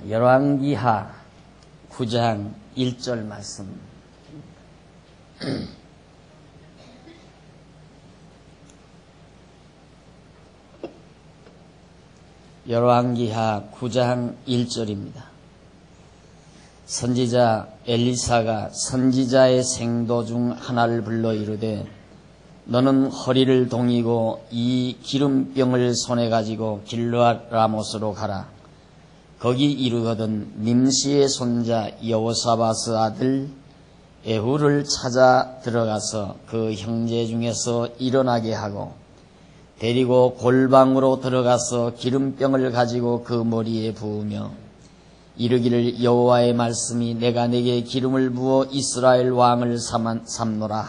열왕기하 9장 1절 말씀. 열왕기하 9장 1절입니다. 선지자 엘리사가 선지자의 생도 중 하나를 불러 이르되 너는 허리를 동이고 이 기름병을 손에 가지고 길르앗 라못으로 가라. 거기 이르거든 님시의 손자 여호사밧의 아들 에후를 찾아 들어가서 그 형제 중에서 일어나게 하고 데리고 골방으로 들어가서 기름병을 가지고 그 머리에 부으며 이르기를 여호와의 말씀이 내가 내게 기름을 부어 이스라엘 왕을 삼노라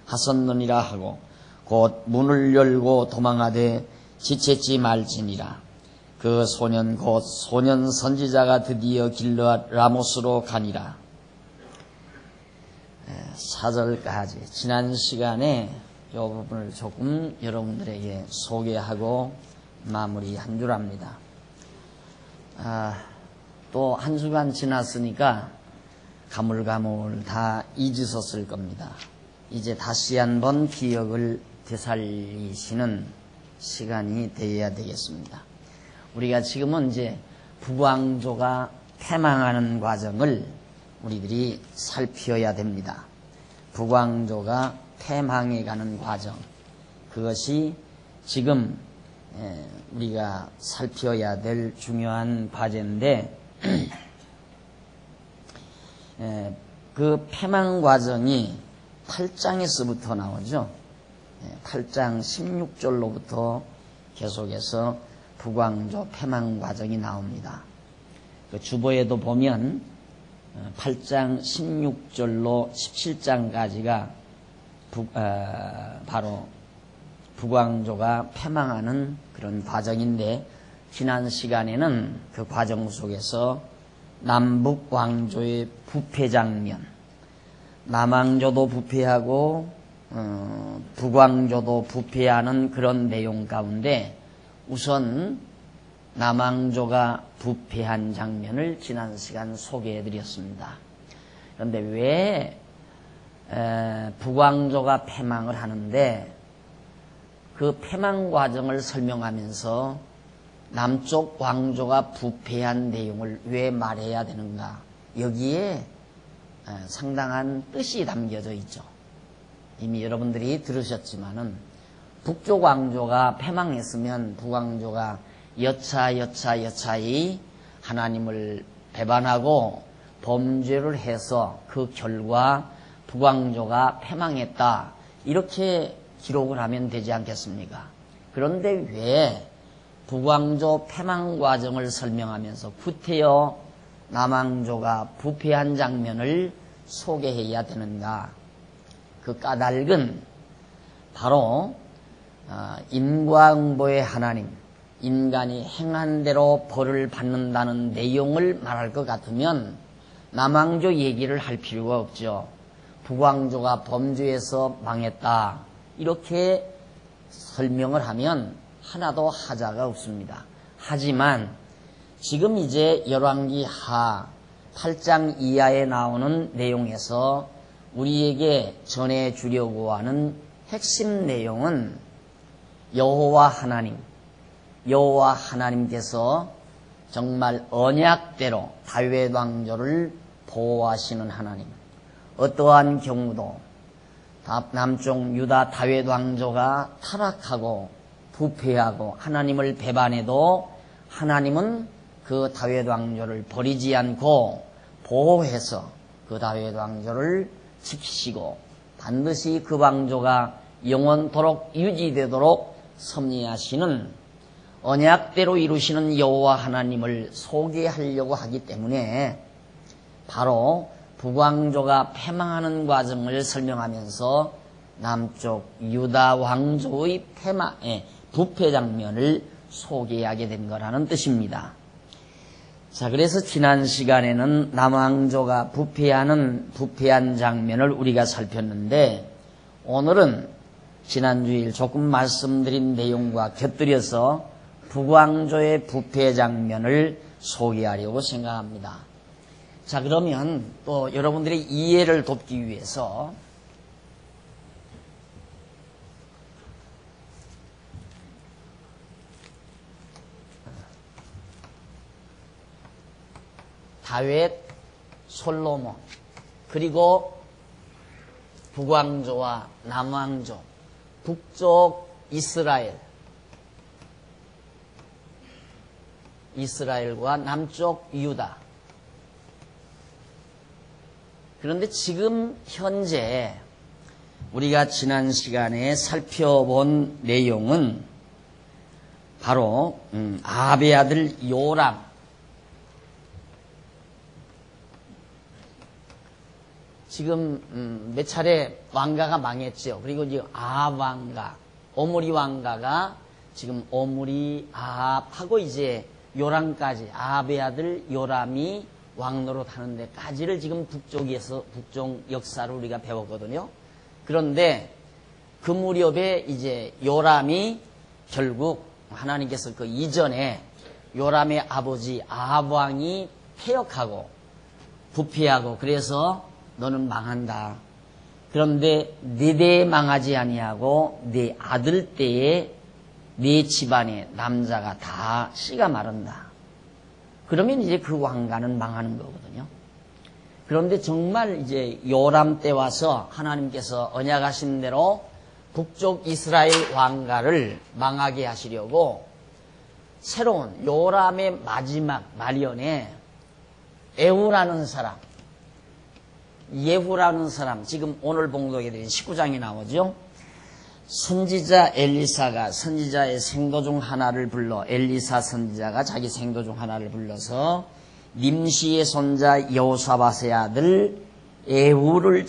하셨느니라 하고 곧 문을 열고 도망하되 지체지 말지니라. 그 소년 곧 소년 선지자가 드디어 길르앗 라못으로 가니라. 4절까지 지난 시간에 이 부분을 조금 여러분들에게 소개하고 마무리한 줄 압니다. 또 한 주간 지났으니까 가물가물 다 잊으셨을 겁니다. 이제 다시 한번 기억을 되살리시는 시간이 되어야 되겠습니다. 우리가 지금은 이제 북왕조가 패망하는 과정을 우리들이 살펴야 됩니다. 북왕조가 패망해가는 과정, 그것이 지금 우리가 살펴야 될 중요한 과제인데 그 패망 과정이 8장에서부터 나오죠. 8장 16절로부터 계속해서 북왕조 패망 과정이 나옵니다. 그 주보에도 보면 8장 16절로 17장까지가 바로 북왕조가 패망하는 그런 과정인데, 지난 시간에는 그 과정 속에서 남북왕조의 부패 장면, 남왕조도 부패하고 북왕조도 부패하는 그런 내용 가운데 우선 남왕조가 부패한 장면을 지난 시간 소개해 드렸습니다. 그런데 왜 북왕조가 패망을 하는데 그 패망 과정을 설명하면서 남쪽 왕조가 부패한 내용을 왜 말해야 되는가? 여기에 상당한 뜻이 담겨져 있죠. 이미 여러분들이 들으셨지만은 북쪽 왕조가 패망했으면 북왕조가 여차히 하나님을 배반하고 범죄를 해서 그 결과 북왕조가 패망했다, 이렇게 기록을 하면 되지 않겠습니까? 그런데 왜 북왕조 패망 과정을 설명하면서 구태여 남왕조가 부패한 장면을 소개해야 되는가? 그 까닭은 바로 인과응보의 하나님, 인간이 행한 대로 벌을 받는다는 내용을 말할 것 같으면 남왕조 얘기를 할 필요가 없죠. 북왕조가 범죄해서 망했다, 이렇게 설명을 하면 하나도 하자가 없습니다. 하지만 지금 이제 열왕기 하 8장 이하에 나오는 내용에서 우리에게 전해주려고 하는 핵심 내용은 여호와 하나님께서 정말 언약대로 다윗 왕조를 보호하시는 하나님, 어떠한 경우도 남쪽 유다 다윗 왕조가 타락하고 부패하고 하나님을 배반해도 하나님은 그 다윗 왕조를 버리지 않고 보호해서 그 다윗 왕조를 지키시고 반드시 그 왕조가 영원토록 유지되도록 섭리하시는 언약대로 이루시는 여호와 하나님을 소개하려고 하기 때문에 바로 북왕조가 패망하는 과정을 설명하면서 남쪽 유다 왕조의 부패 장면을 소개하게 된 거라는 뜻입니다. 자, 그래서 지난 시간에는 남왕조가 부패한 장면을 우리가 살폈는데, 오늘은 지난주일 조금 말씀드린 내용과 곁들여서 북왕조의 부패 장면을 소개하려고 생각합니다. 자, 그러면 또 여러분들의 이해를 돕기 위해서 다윗, 솔로몬, 그리고 북왕조와 남왕조, 북쪽 이스라엘과 남쪽 유다. 그런데 지금 현재 우리가 지난 시간에 살펴본 내용은 바로 아합의 아들 요람, 지금 몇 차례 왕가가 망했죠. 그리고 이제 아합 왕가, 오므리 왕가가 지금 오므리, 아합하고 이제 요람까지, 아합의 아들 요람이 왕노릇 하는 데까지를 지금 북쪽 역사를 우리가 배웠거든요. 그런데 그 무렵에 이제 요람이 결국 하나님께서 그 이전에 요람의 아버지 아합 왕이 패역하고 부패하고 그래서 너는 망한다. 그런데 네 대에 망하지 아니하고 네 아들 때에 네 집안의 남자가 다 씨가 마른다. 그러면 이제 그 왕가는 망하는 거거든요. 그런데 정말 이제 요람 때 와서 하나님께서 언약하신 대로 북쪽 이스라엘 왕가를 망하게 하시려고 새로운 요람의 마지막 말년에 예후라는 사람, 지금 오늘 봉독해 드린 19장에 나오죠. 선지자 엘리사가 선지자의 생도 중 하나를 불러, 엘리사 선지자가 자기 생도 중 하나를 불러서 님시의 손자 여호사밧의 아들 예후를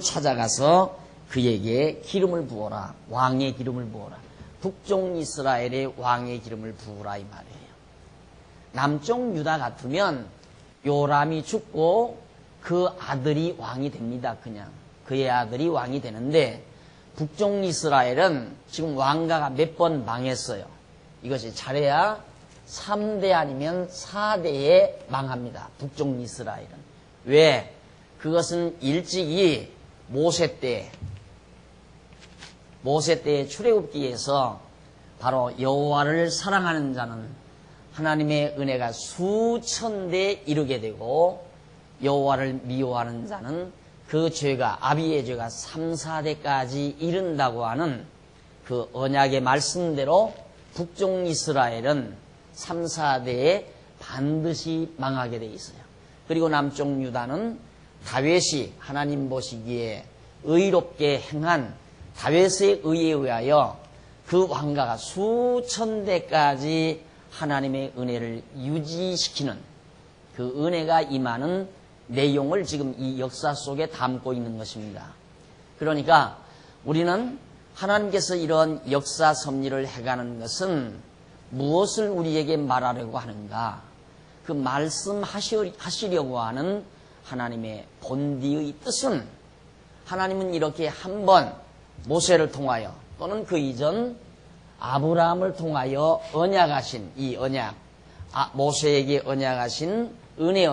찾아가서 그에게 기름을 부어라. 왕의 기름을 부어라. 북쪽 이스라엘의 왕의 기름을 부으라 이 말이에요. 남쪽 유다 같으면 요람이 죽고 그 아들이 왕이 됩니다. 그냥 그의 아들이 왕이 되는데 북쪽 이스라엘은 지금 왕가가 몇 번 망했어요. 이것이 잘해야 3대 아니면 4대에 망합니다. 북쪽 이스라엘은. 왜? 그것은 일찍이 모세 때의 출애굽기에서 바로 여호와를 사랑하는 자는 하나님의 은혜가 수천 대 이르게 되고 여호와를 미워하는 자는 그 죄가, 아비의 죄가 3, 4대까지 이른다고 하는 그 언약의 말씀대로 북쪽 이스라엘은 3, 4대에 반드시 망하게 돼 있어요. 그리고 남쪽 유다는 다윗이 하나님 보시기에 의롭게 행한 다윗의 의에 의하여 그 왕가가 수천 대까지 하나님의 은혜를 유지시키는 그 은혜가 임하는 내용을 지금 이 역사 속에 담고 있는 것입니다. 그러니까 우리는 하나님께서 이런 역사 섭리를 해가는 것은 무엇을 우리에게 말하려고 하는가? 그 말씀하시려고 하는 하나님의 본디의 뜻은 하나님은 이렇게 한번 모세를 통하여 또는 그 이전 아브라함을 통하여 언약하신 이 언약, 모세에게 언약하신 은혜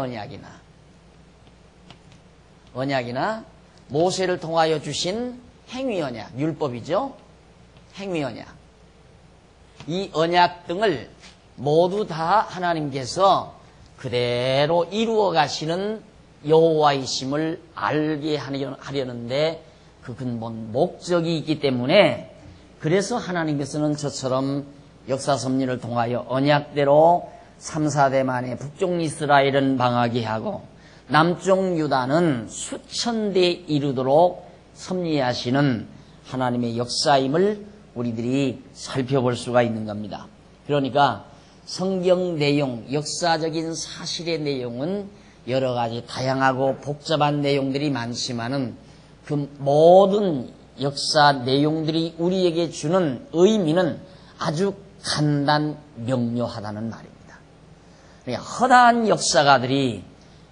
언약이나 모세를 통하여 주신 행위 언약, 율법이죠. 행위 언약. 이 언약 등을 모두 다 하나님께서 그대로 이루어 가시는 여호와이심을 알게 하려는데 그 근본 목적이 있기 때문에 그래서 하나님께서는 저처럼 역사 섭리를 통하여 언약대로 3, 4대 만에 북쪽 이스라엘은 망하게 하고 남쪽 유다는 수천 대 이르도록 섭리하시는 하나님의 역사임을 우리들이 살펴볼 수가 있는 겁니다. 그러니까 성경 내용, 역사적인 사실의 내용은 여러 가지 다양하고 복잡한 내용들이 많지만은 그 모든 역사 내용들이 우리에게 주는 의미는 아주 간단 명료하다는 말입니다. 그러니까 허다한 역사가들이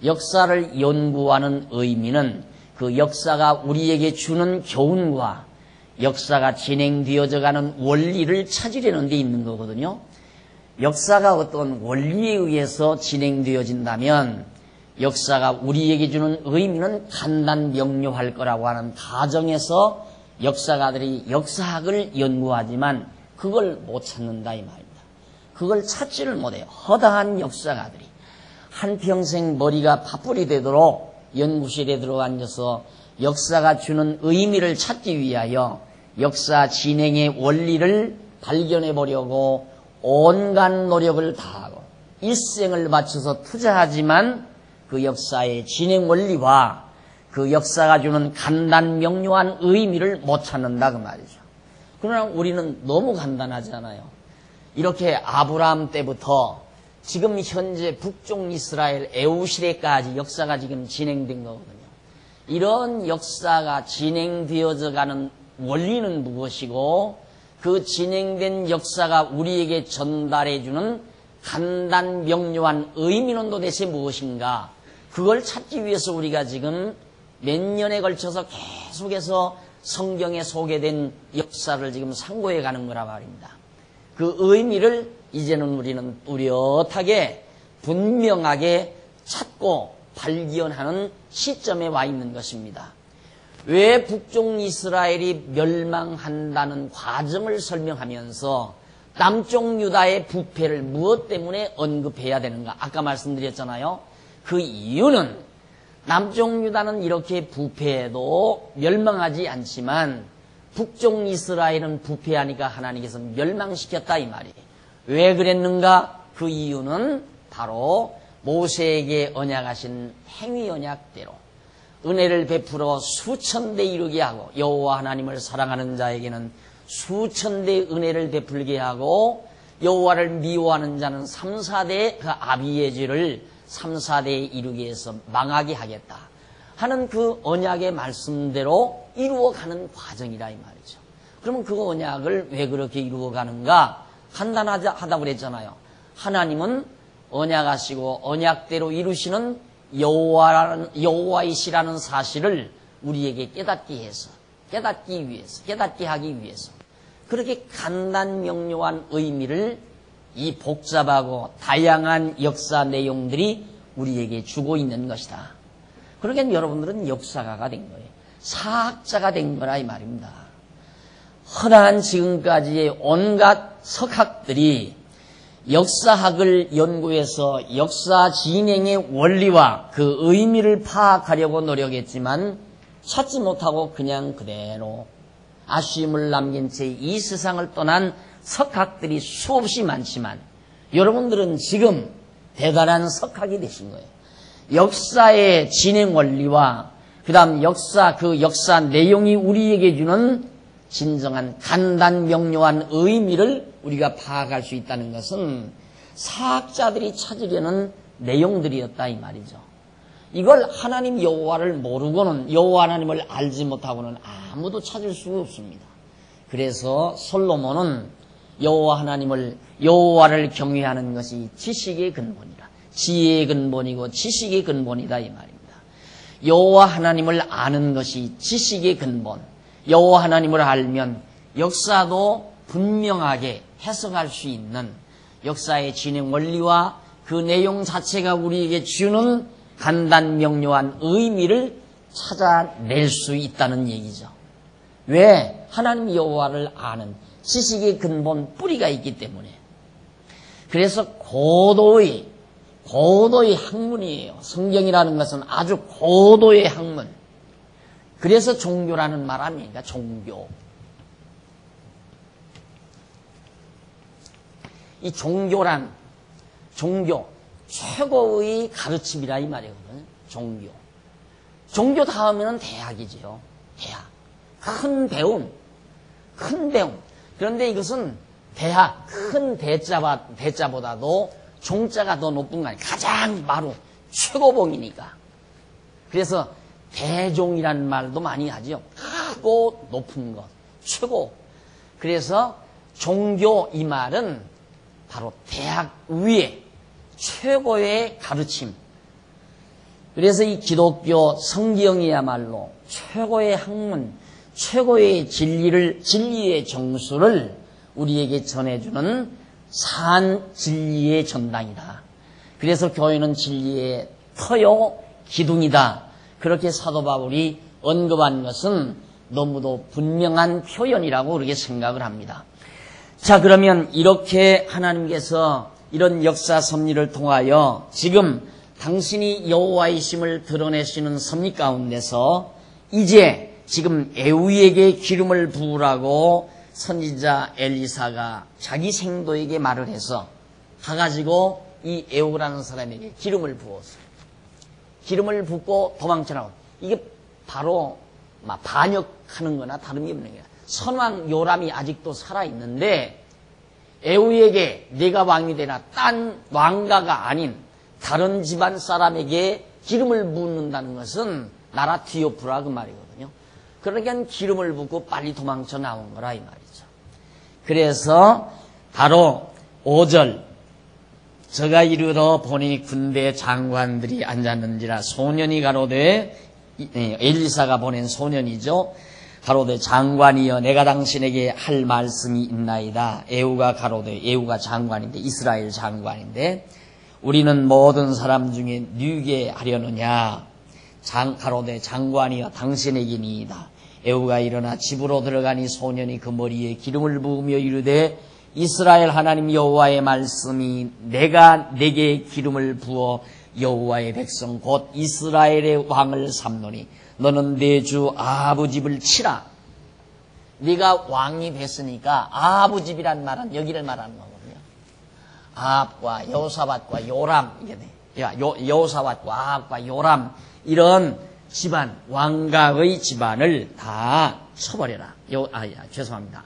역사를 연구하는 의미는 그 역사가 우리에게 주는 교훈과 역사가 진행되어져 가는 원리를 찾으려는 데 있는 거거든요. 역사가 어떤 원리에 의해서 진행되어진다면 역사가 우리에게 주는 의미는 간단명료할 거라고 하는 가정에서 역사가들이 역사학을 연구하지만 그걸 못 찾는다 이 말입니다. 그걸 찾지를 못해요. 허다한 역사가들이 한평생 머리가 파뿌리 되도록 연구실에 들어가 앉아서 역사가 주는 의미를 찾기 위하여 역사 진행의 원리를 발견해 보려고 온갖 노력을 다하고 일생을 바쳐서 투자하지만 그 역사의 진행 원리와 그 역사가 주는 간단명료한 의미를 못 찾는다 그 말이죠. 그러나 우리는 너무 간단하잖아요. 이렇게 아브라함 때부터 지금 현재 북쪽 이스라엘 에우시레까지 역사가 지금 진행된 거거든요. 이런 역사가 진행되어져 가는 원리는 무엇이고 그 진행된 역사가 우리에게 전달해주는 간단명료한 의미는 도대체 무엇인가? 그걸 찾기 위해서 우리가 지금 몇 년에 걸쳐서 계속해서 성경에 소개된 역사를 지금 상고해 가는 거라 말입니다. 그 의미를 이제는 우리는 뚜렷하게 분명하게 찾고 발견하는 시점에 와 있는 것입니다. 왜 북쪽 이스라엘이 멸망한다는 과정을 설명하면서 남쪽 유다의 부패를 무엇 때문에 언급해야 되는가? 아까 말씀드렸잖아요. 그 이유는 남쪽 유다는 이렇게 부패해도 멸망하지 않지만 북쪽 이스라엘은 부패하니까 하나님께서 멸망시켰다 이 말이에요. 왜 그랬는가? 그 이유는 바로 모세에게 언약하신 행위 언약대로 은혜를 베풀어 수천 대 이루게 하고 여호와 하나님을 사랑하는 자에게는 수천 대 은혜를 베풀게 하고 여호와를 미워하는 자는 3, 4대 그 아비의 죄를 3, 4대에 이루게 해서 망하게 하겠다 하는 그 언약의 말씀대로 이루어가는 과정이라 이 말이죠. 그러면 그 언약을 왜 그렇게 이루어가는가? 간단하다고 그랬잖아요. 하나님은 언약하시고 언약대로 이루시는 여호와이시라는 사실을 우리에게 깨닫게 하기 위해서 그렇게 간단명료한 의미를 이 복잡하고 다양한 역사 내용들이 우리에게 주고 있는 것이다. 그러니까 여러분들은 역사가가 된 거예요. 사학자가 된 거라 이 말입니다. 허다한 지금까지의 온갖 석학들이 역사학을 연구해서 역사 진행의 원리와 그 의미를 파악하려고 노력했지만 찾지 못하고 그냥 그대로 아쉬움을 남긴 채 이 세상을 떠난 석학들이 수없이 많지만 여러분들은 지금 대단한 석학이 되신 거예요. 역사의 진행 원리와 그 다음 그 역사 내용이 우리에게 주는 진정한 간단명료한 의미를 우리가 파악할 수 있다는 것은 사학자들이 찾으려는 내용들이었다 이 말이죠. 이걸 하나님 여호와를 모르고는 여호와 하나님을 알지 못하고는 아무도 찾을 수가 없습니다. 그래서 솔로몬은 여호와를 경외하는 것이 지식의 근본이라. 지혜의 근본이고 지식의 근본이다 이 말입니다. 여호와 하나님을 아는 것이 지식의 근본. 여호와 하나님을 알면 역사도 분명하게 해석할 수 있는 역사의 진행 원리와 그 내용 자체가 우리에게 주는 간단명료한 의미를 찾아낼 수 있다는 얘기죠. 왜? 하나님 여호와를 아는 지식의 근본 뿌리가 있기 때문에. 그래서 고도의 학문이에요. 성경이라는 것은 아주 고도의 학문. 그래서 종교라는 말 아닙니까? 종교. 이 종교 최고의 가르침이라 이 말이거든요. 종교 다음에는 대학이지요. 대학. 큰 배움. 그런데 이것은 대학, 큰 대자보다도 종자가 더 높은 거 아니에요. 가장 바로 최고봉이니까. 그래서 대종이라는 말도 많이 하죠. 크고 높은 것, 최고. 그래서 종교 이 말은 바로 대학 위에 최고의 가르침. 그래서 이 기독교 성경이야말로 최고의 학문, 최고의 진리의 정수를 우리에게 전해주는 산 진리의 전당이다. 그래서 교회는 진리의 터요 기둥이다. 그렇게 사도 바울이 언급한 것은 너무도 분명한 표현이라고 그렇게 생각을 합니다. 자, 그러면 이렇게 하나님께서 이런 역사 섭리를 통하여 지금 당신이 여호와이심을 드러내시는 섭리 가운데서 이제 지금 에후에게 기름을 부으라고 선지자 엘리사가 자기 생도에게 말을 해서 가가지고 이 에후라는 사람에게 기름을 부었어요. 기름을 붓고 도망쳐나온. 이게 바로 반역하는 거나 다름이 없는 거야. 선왕 요람이 아직도 살아있는데 에후에게 내가 왕이 되나 딴 왕가가 아닌 다른 집안 사람에게 기름을 붓는다는 것은 나라 뒤엎으라 그 말이거든요. 그러니까 기름을 붓고 빨리 도망쳐 나온 거라 이 말이죠. 그래서 바로 5절 저가 이르러 보니 군대 장관들이 앉았는지라 소년이 가로되 엘리사가 보낸 소년이죠. 가로되 장관이여 내가 당신에게 할 말씀이 있나이다. 에후가 가로되 에후가 장관인데 이스라엘 장관인데 우리는 모든 사람 중에 누게 하려느냐. 가로되 장관이여 당신에게니이다. 에후가 일어나 집으로 들어가니 소년이 그 머리에 기름을 부으며 이르되 이스라엘 하나님 여호와의 말씀이 내가 내게 기름을 부어 여호와의 백성 곧 이스라엘의 왕을 삼노니 너는 내 주 아하브 집을 치라. 네가 왕이 됐으니까 아하브 집이란 말은 여기를 말하는 거거든요. 아합과 여호사밧과 요람 이게 돼. 여호사밧과 아합과 요람 이런 집안 왕가의 집안을 다 쳐버려라. 죄송합니다.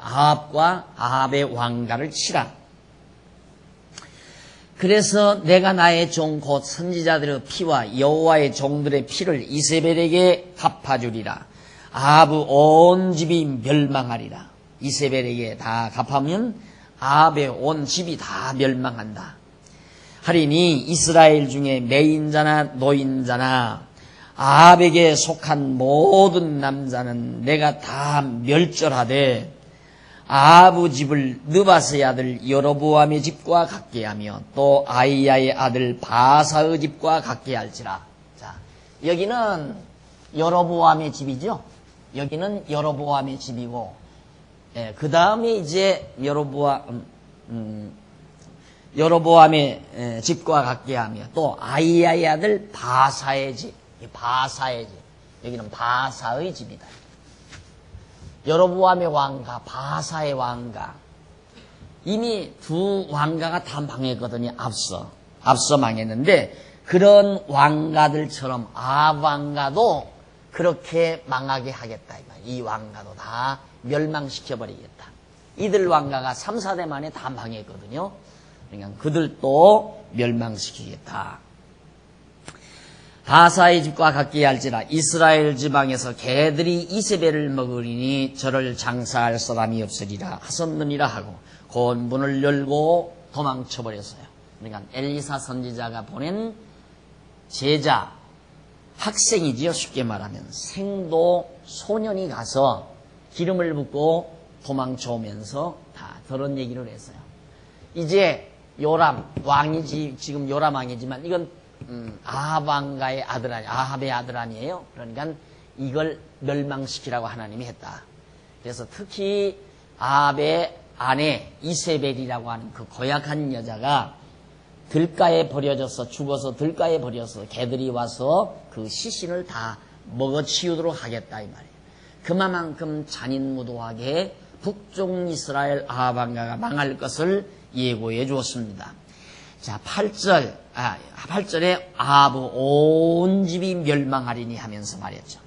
아합과 아합의 왕가를 치라. 그래서 내가 나의 종 곧 선지자들의 피와 여호와의 종들의 피를 이세벨에게 갚아주리라. 아합의 온 집이 멸망하리라. 이세벨에게 다 갚으면 아합의 온 집이 다 멸망한다. 하리니 이스라엘 중에 매인자나 노인자나 아합에게 속한 모든 남자는 내가 다 멸절하되 아하브 집을 느바스의 아들 여로보암의 집과 같게 하며 또 아이야의 아들 바사의 집과 같게 할지라. 자, 여기는 여로보암의 집이죠. 여기는 여로보암의 집이고, 그 다음에 이제 여로보암의 집과 같게 하며 또 아이야의 아들 바사의 집, 바사의 집. 여기는 바사의 집이다. 여로보암의 왕가, 바사의 왕가. 이미 두 왕가가 다 망했거든요. 앞서 망했는데 그런 왕가들처럼 아합 왕가도 그렇게 망하게 하겠다. 이 왕가도 다 멸망시켜버리겠다. 이들 왕가가 3, 4대 만에 다 망했거든요. 그러니까 그들도 멸망시키겠다. 바사의 집과 같게 할지라. 이스라엘 지방에서 개들이 이세벨을 먹으리니 저를 장사할 사람이 없으리라 하셨느니라 하고 곧 문을 열고 도망쳐버렸어요. 그러니까 엘리사 선지자가 보낸 제자, 학생이지요. 쉽게 말하면 생도 소년이 가서 기름을 붓고 도망쳐오면서 다 그런 얘기를 했어요. 이제 요람 왕이지, 지금 요람 왕이지만 이건 아합 왕가의 아들 아니, 아합의 아들 아니에요. 그러니까 이걸 멸망시키라고 하나님이 했다. 그래서 특히 아합의 아내 이세벨이라고 하는 그 고약한 여자가 들가에 버려져서 죽어서 들가에 버려서 개들이 와서 그 시신을 다 먹어치우도록 하겠다 이 말이에요. 그만큼 잔인무도하게 북쪽 이스라엘 아합 왕가가 망할 것을 예고해 주었습니다. 자, 8절에 아합 온 집이 멸망하리니 하면서 말했죠.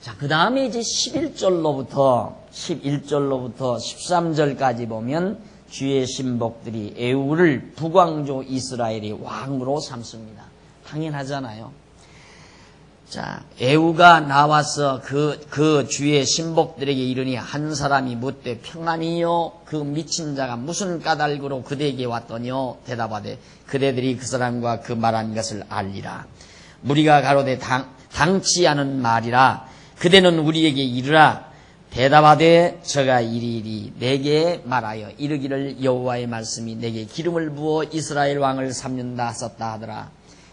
자, 그 다음에 이제 11절로부터 13절까지 보면 주의 신복들이 에후를 북왕조 이스라엘의 왕으로 삼습니다. 당연하잖아요. 자, 에후가 나와서 그 주의 신복들에게 이르니 한 사람이 묻되 평안이요 그 미친 자가 무슨 까닭으로 그대에게 왔더뇨. 대답하되 그대들이 그 사람과 그 말한 것을 알리라. 무리가 가로되 당치 않은 말이라. 그대는 우리에게 이르라. 대답하되 저가 이리이리 내게 말하여 이르기를 여호와의 말씀이 내게 기름을 부어 이스라엘 왕을 삼는다 하셨다 하더라.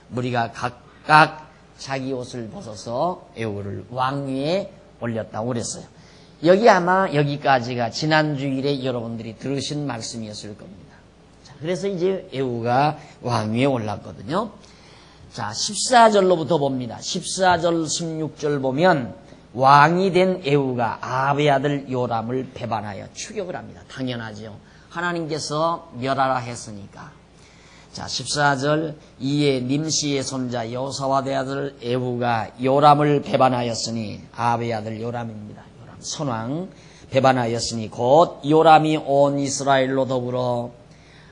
무리가 각각 자기 옷을 벗어서 에후를 왕위에 올렸다고 그랬어요. 여기 아마 여기까지가 지난 주일에 여러분들이 들으신 말씀이었을 겁니다. 자, 그래서 이제 에후가 왕위에 올랐거든요. 자, 14절로부터 봅니다. 14절 16절 보면 왕이 된 에후가 아합의 아들 요람을 배반하여 추격을 합니다. 당연하죠. 하나님께서 멸하라 했으니까. 자, 14절 이에 님시의 손자 여호사밧의 아들 에후가 요람을 배반하였으니 아합의 아들 요람입니다. 요람 선왕 배반하였으니 곧 요람이 온 이스라엘로 더불어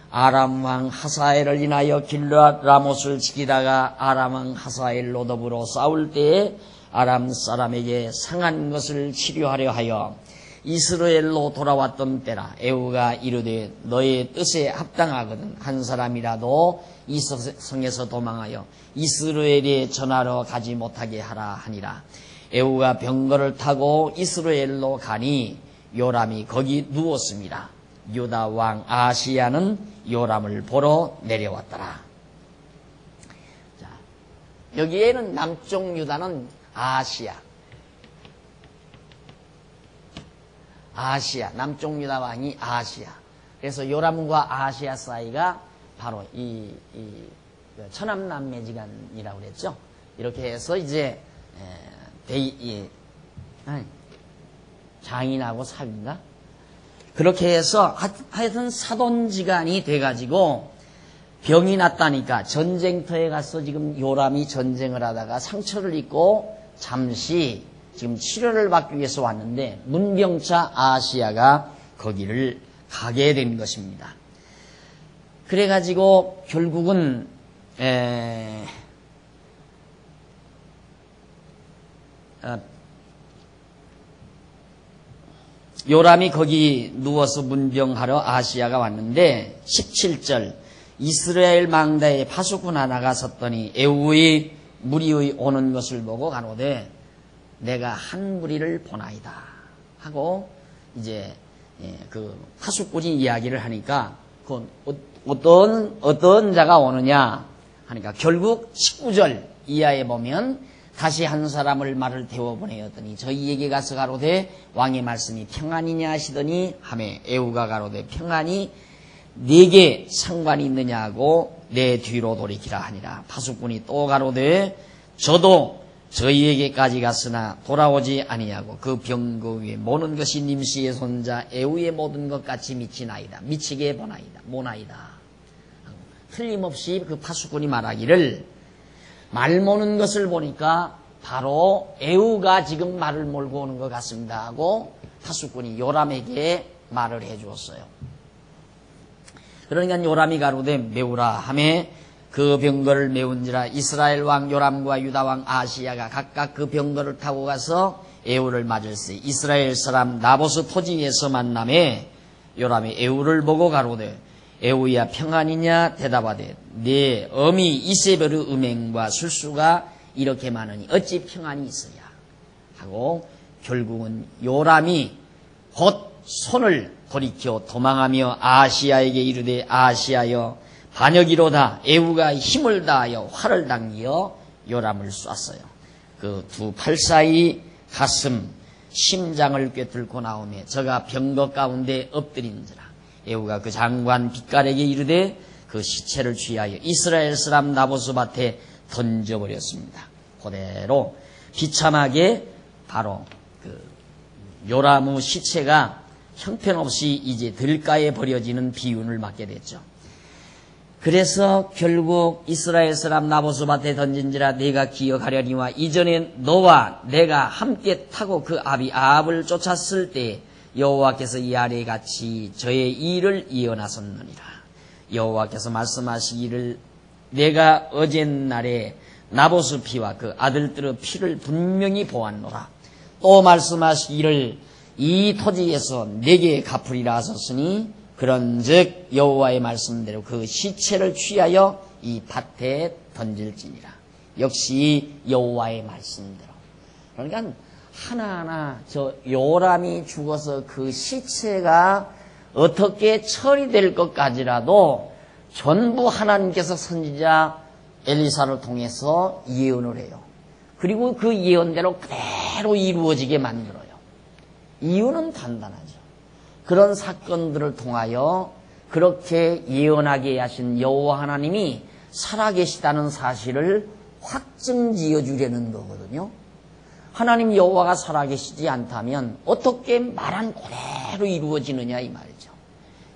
아람 왕 하사엘을 인하여 길르앗 라못을 지키다가 아람 왕 하사엘로 더불어 싸울 때에 아람 사람에게 상한 것을 치료하려 하여 이스라엘로 돌아왔던 때라. 에후가 이르되 너의 뜻에 합당하거든 한 사람이라도 이 성에서 도망하여 이스라엘에 전하러 가지 못하게 하라 하니라. 에후가 병거를 타고 이스라엘로 가니 요람이 거기 누웠습니다. 유다 왕 아하시야는 요람을 보러 내려왔더라. 자, 여기에는 남쪽 유다는 아하시야, 남쪽 유다 왕이 아하시야. 그래서 요람과 아하시야 사이가 바로 이 처남남매지간이라고 그랬죠. 이렇게 해서 이제 장인하고 사위인가? 그렇게 해서 하여튼 사돈지간이 돼가지고 병이 났다니까 전쟁터에 가서 지금 요람이 전쟁을 하다가 상처를 입고 잠시 지금 치료를 받기 위해서 왔는데 문병차 아하시야가 거기를 가게 된 것입니다. 그래가지고 결국은 요람이 거기 누워서 문병하러 아하시야가 왔는데 17절 이스라엘 망다에 파수꾼 하나가 섰더니 에후의 무리의 오는 것을 보고 가로되 내가 한 무리를 보나이다 하고 이제 그 파수꾼이 이야기를 하니까 그 어떤 자가 오느냐 하니까 결국 19절 이하에 보면 다시 한 사람을 말을 태워 보내었더니 저희에게 가서 가로되 왕의 말씀이 평안이냐 하시더니 하매 에후가 가로되 평안이 네게 상관이 있느냐고 내 뒤로 돌이키라 하니라. 파수꾼이 또 가로되 저도 저희에게까지 갔으나 돌아오지 아니하고 그 병거 위에 모는 것이 님시의 손자 에후의 모든 것 같이 미치게 모나이다. 틀림없이 그 파수꾼이 말하기를 말 모는 것을 보니까 바로 에후가 지금 말을 몰고 오는 것 같습니다 하고 파수꾼이 요람에게 말을 해주었어요. 그러니까 요람이 가로되 메우라 하매 그 병거를 메운지라. 이스라엘 왕 요람과 유다 왕 아하시야가 각각 그 병거를 타고 가서 에후를 맞을세. 이스라엘 사람 나보스 토지에서 만남에 요람이 에후를 보고 가로되 에후야 평안이냐 대답하되 내 어미 이세벨의 음행과 술수가 이렇게 많으니 어찌 평안이 있어야 하고 결국은 요람이 곧 손을 돌이켜 도망하며 아하시야에게 이르되 아하시야여 반역이로다. 에후가 힘을 다하여 활을 당기어 요람을 쐈어요. 그 두 팔 사이 가슴 심장을 꿰뚫고 나오며 저가 병거 가운데 엎드린지라. 에후가 그 장관 빛깔에게 이르되 그 시체를 취하여 이스라엘 사람 나보스 밭에 던져버렸습니다. 그대로 비참하게 바로 그 요람의 시체가 형편없이 이제 들가에 버려지는 비운을 맞게 됐죠. 그래서 결국 이스라엘 사람 나보스 밭에 던진지라. 내가 기억하려니와 이전에 너와 내가 함께 타고 그 아합을 쫓았을 때 여호와께서 이 아래에 같이 저의 일을 이어나섰느니라. 여호와께서 말씀하시기를 내가 어젯날에 나보스 피와 그 아들들의 피를 분명히 보았노라. 또 말씀하시기를 이 토지에서 내게 갚으리라 하셨으니 그런즉 여호와의 말씀대로 그 시체를 취하여 이 밭에 던질지니라. 역시 여호와의 말씀대로. 그러니까 하나하나 저 요람이 죽어서 그 시체가 어떻게 처리될 것까지라도 전부 하나님께서 선지자 엘리사를 통해서 예언을 해요. 그리고 그 예언대로 그대로 이루어지게 만들어요. 이유는 간단하죠. 그런 사건들을 통하여 그렇게 예언하게 하신 여호와 하나님이 살아계시다는 사실을 확증지어 주려는 거거든요. 하나님 여호와가 살아계시지 않다면 어떻게 말한 그대로 이루어지느냐 이 말이죠.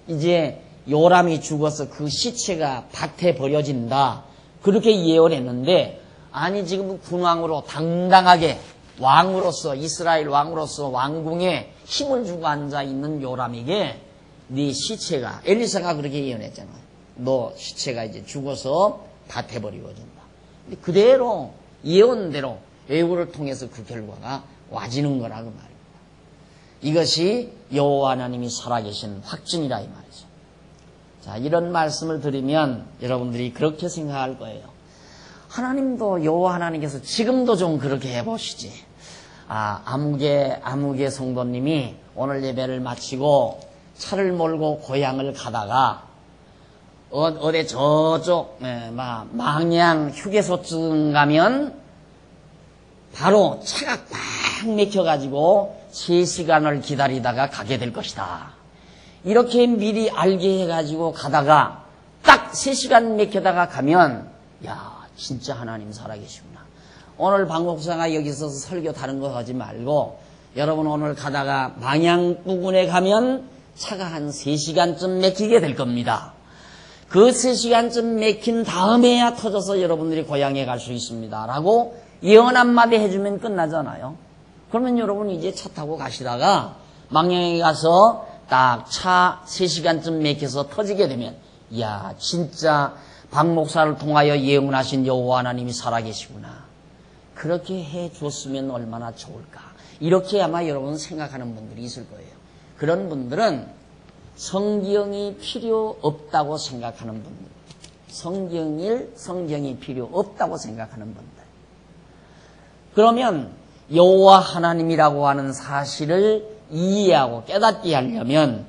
이제 요람이 죽어서 그 시체가 밭에 버려진다. 그렇게 예언했는데 아니 지금 군왕으로 당당하게 왕으로서 이스라엘 왕으로서 왕궁에 힘을 주고 앉아있는 요람에게 네 시체가 엘리사가 그렇게 예언했잖아요. 너 시체가 이제 죽어서 밭에 버려진다. 근데 그대로 예언대로 예고를 통해서 그 결과가 와지는 거라고 말입니다. 이것이 여호와 하나님이 살아계신 확증이라 이 말이죠. 자, 이런 말씀을 드리면 여러분들이 그렇게 생각할 거예요. 하나님도 여호와 하나님께서 지금도 좀 그렇게 해보시지. 아무개 성도님이 오늘 예배를 마치고 차를 몰고 고향을 가다가 어디 저쪽 망양 휴게소쯤 가면 바로 차가 꽉 막혀가지고 3시간을 기다리다가 가게 될 것이다. 이렇게 미리 알게 해가지고 가다가 딱 3시간 막혀다가 가면 야 진짜 하나님 살아계시구나. 오늘 박 목사가 여기 있어서 설교 다른 거 하지 말고 여러분 오늘 가다가 망양 부근에 가면 차가 한 3시간쯤 막히게 될 겁니다. 그 3시간쯤 막힌 다음에야 터져서 여러분들이 고향에 갈 수 있습니다. 라고 예언 한마디 해주면 끝나잖아요. 그러면 여러분 이제 차 타고 가시다가 망양에 가서 딱 차 3시간쯤 막혀서 터지게 되면 이야 진짜 박 목사를 통하여 예언하신 여호와 하나님이 살아계시구나. 그렇게 해줬으면 얼마나 좋을까. 이렇게 아마 여러분 생각하는 분들이 있을 거예요. 그런 분들은 성경이 필요 없다고 생각하는 분들. 성경이 필요 없다고 생각하는 분들. 그러면 여호와 하나님이라고 하는 사실을 이해하고 깨닫게 하려면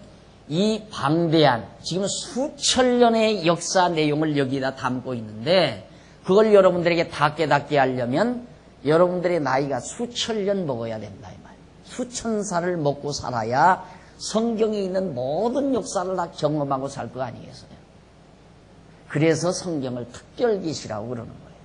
이 방대한 지금 수천 년의 역사 내용을 여기다 담고 있는데 그걸 여러분들에게 다 깨닫게 하려면 여러분들의 나이가 수천 년 먹어야 된다 이 말이에요. 수천 살을 먹고 살아야 성경에 있는 모든 역사를 다 경험하고 살 거 아니겠어요. 그래서 성경을 특별계시라고 그러는 거예요.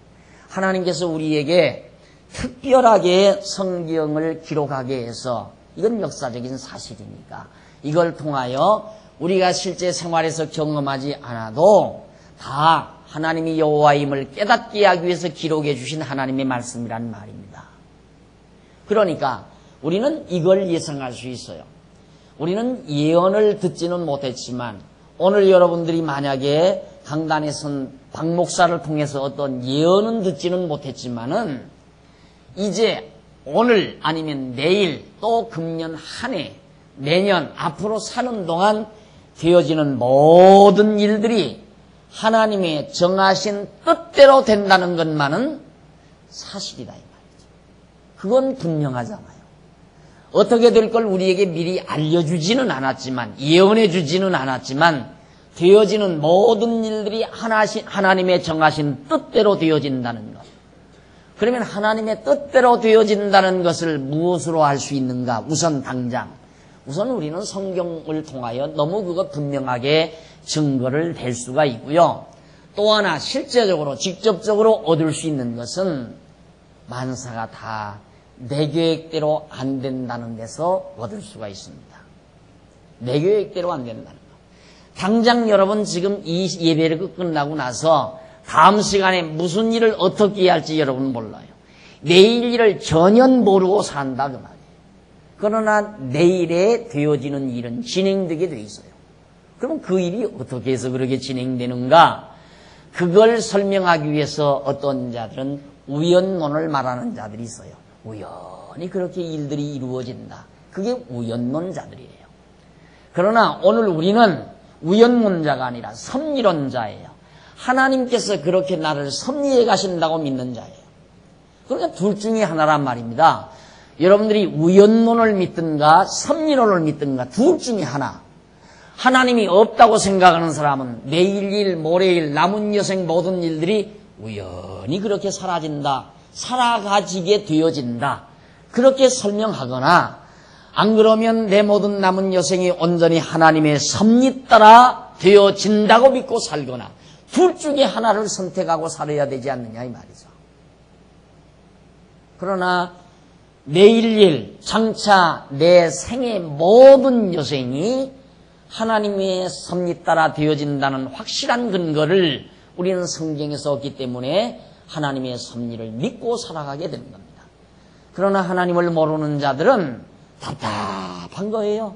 하나님께서 우리에게 특별하게 성경을 기록하게 해서 이건 역사적인 사실이니까 이걸 통하여 우리가 실제 생활에서 경험하지 않아도 다 하나님이 여호와임을 깨닫게 하기 위해서 기록해 주신 하나님의 말씀이란 말입니다. 그러니까 우리는 이걸 예상할 수 있어요. 우리는 예언을 듣지는 못했지만 오늘 여러분들이 만약에 강단에 선 박 목사를 통해서 어떤 예언은 듣지는 못했지만은 이제 오늘 아니면 내일 또 금년 한 해 내년 앞으로 사는 동안 되어지는 모든 일들이 하나님의 정하신 뜻대로 된다는 것만은 사실이다 이 말이죠. 그건 분명하잖아요. 어떻게 될 걸 우리에게 미리 알려주지는 않았지만 예언해 주지는 않았지만 되어지는 모든 일들이 하나님의 정하신 뜻대로 되어진다는 것. 그러면 하나님의 뜻대로 되어진다는 것을 무엇으로 알 수 있는가? 우선 우리는 성경을 통하여 너무 그거 분명하게 증거를 댈 수가 있고요. 또 하나 실제적으로 직접적으로 얻을 수 있는 것은 만사가 다 내 계획대로 안 된다는 데서 얻을 수가 있습니다. 내 계획대로 안 된다는 거. 당장 여러분 지금 이 예배를 끝나고 나서 다음 시간에 무슨 일을 어떻게 할지 여러분 몰라요. 내일 일을 전혀 모르고 산다 그 말이에요. 그러나 내일에 되어지는 일은 진행되게 돼 있어요. 그럼 그 일이 어떻게 해서 그렇게 진행되는가? 그걸 설명하기 위해서 어떤 자들은 우연론을 말하는 자들이 있어요. 우연히 그렇게 일들이 이루어진다. 그게 우연론자들이에요. 그러나 오늘 우리는 우연론자가 아니라 섭리론자예요. 하나님께서 그렇게 나를 섭리해 가신다고 믿는 자예요. 그러니까 둘 중에 하나란 말입니다. 여러분들이 우연론을 믿든가 섭리론을 믿든가 둘 중에 하나. 하나님이 없다고 생각하는 사람은 내일, 모레일, 남은 여생 모든 일들이 우연히 그렇게 사라진다. 살아가지게 되어진다. 그렇게 설명하거나 안 그러면 내 모든 남은 여생이 온전히 하나님의 섭리 따라 되어진다고 믿고 살거나 둘 중에 하나를 선택하고 살아야 되지 않느냐 이 말이죠. 그러나 내일 일, 장차 내 생의 모든 여생이 하나님의 섭리 따라 되어진다는 확실한 근거를 우리는 성경에서 얻기 때문에 하나님의 섭리를 믿고 살아가게 되는 겁니다. 그러나 하나님을 모르는 자들은 답답한 거예요.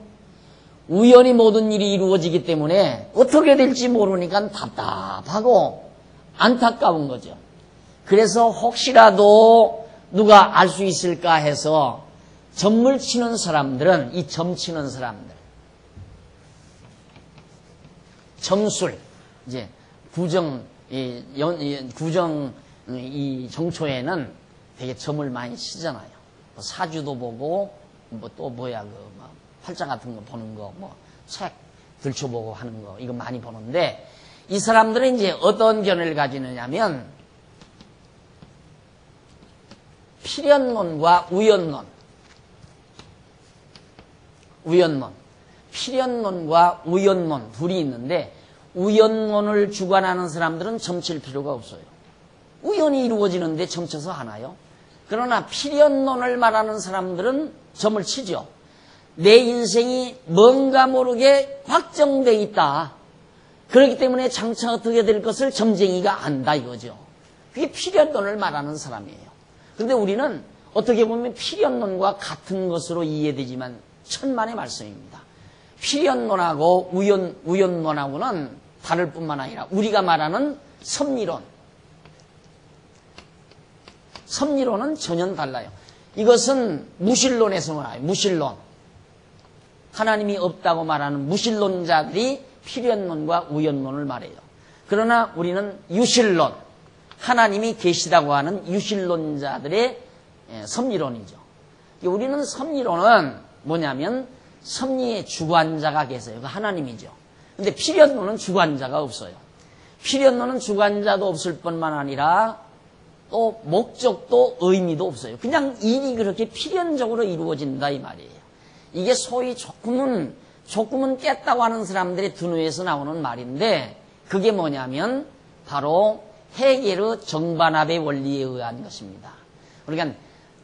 우연히 모든 일이 이루어지기 때문에 어떻게 될지 모르니까 답답하고 안타까운 거죠. 그래서 혹시라도 누가 알 수 있을까 해서 점을 치는 사람들은 이 점 치는 사람들 점술 이제 구정 이 정초에는 되게 점을 많이 치잖아요. 뭐 사주도 보고 뭐 또 뭐야 뭐 팔자 같은 거 보는 거 뭐 책 들춰보고 하는 거 이거 많이 보는데 이 사람들은 이제 어떤 견해를 가지느냐면 필연론과 우연론, 필연론과 우연론 둘이 있는데 우연론을 주관하는 사람들은 점칠 필요가 없어요. 우연히 이루어지는데 점쳐서 하나요? 그러나 필연론을 말하는 사람들은 점을 치죠. 내 인생이 뭔가 모르게 확정돼 있다. 그렇기 때문에 장차 어떻게 될 것을 점쟁이가 안다 이거죠. 그게 필연론을 말하는 사람이에요. 그런데 우리는 어떻게 보면 필연론과 같은 것으로 이해되지만 천만의 말씀입니다. 필연론하고 우연론하고는 다를 뿐만 아니라 우리가 말하는 섭리론은 전혀 달라요. 이것은 무신론에서 나와요. 무신론. 하나님이 없다고 말하는 무신론자들이 필연론과 우연론을 말해요. 그러나 우리는 유신론, 하나님이 계시다고 하는 유신론자들의 섭리론이죠. 우리는 섭리론은 뭐냐면 섭리의 주관자가 계세요. 그 하나님이죠. 근데 필연론은 주관자가 없어요. 필연론은 주관자도 없을 뿐만 아니라 또 목적도 의미도 없어요. 그냥 일이 그렇게 필연적으로 이루어진다 이 말이에요. 이게 소위 조금은 깼다고 하는 사람들의 두뇌에서 나오는 말인데 그게 뭐냐면 바로 헤겔의 정반합의 원리에 의한 것입니다. 그러니까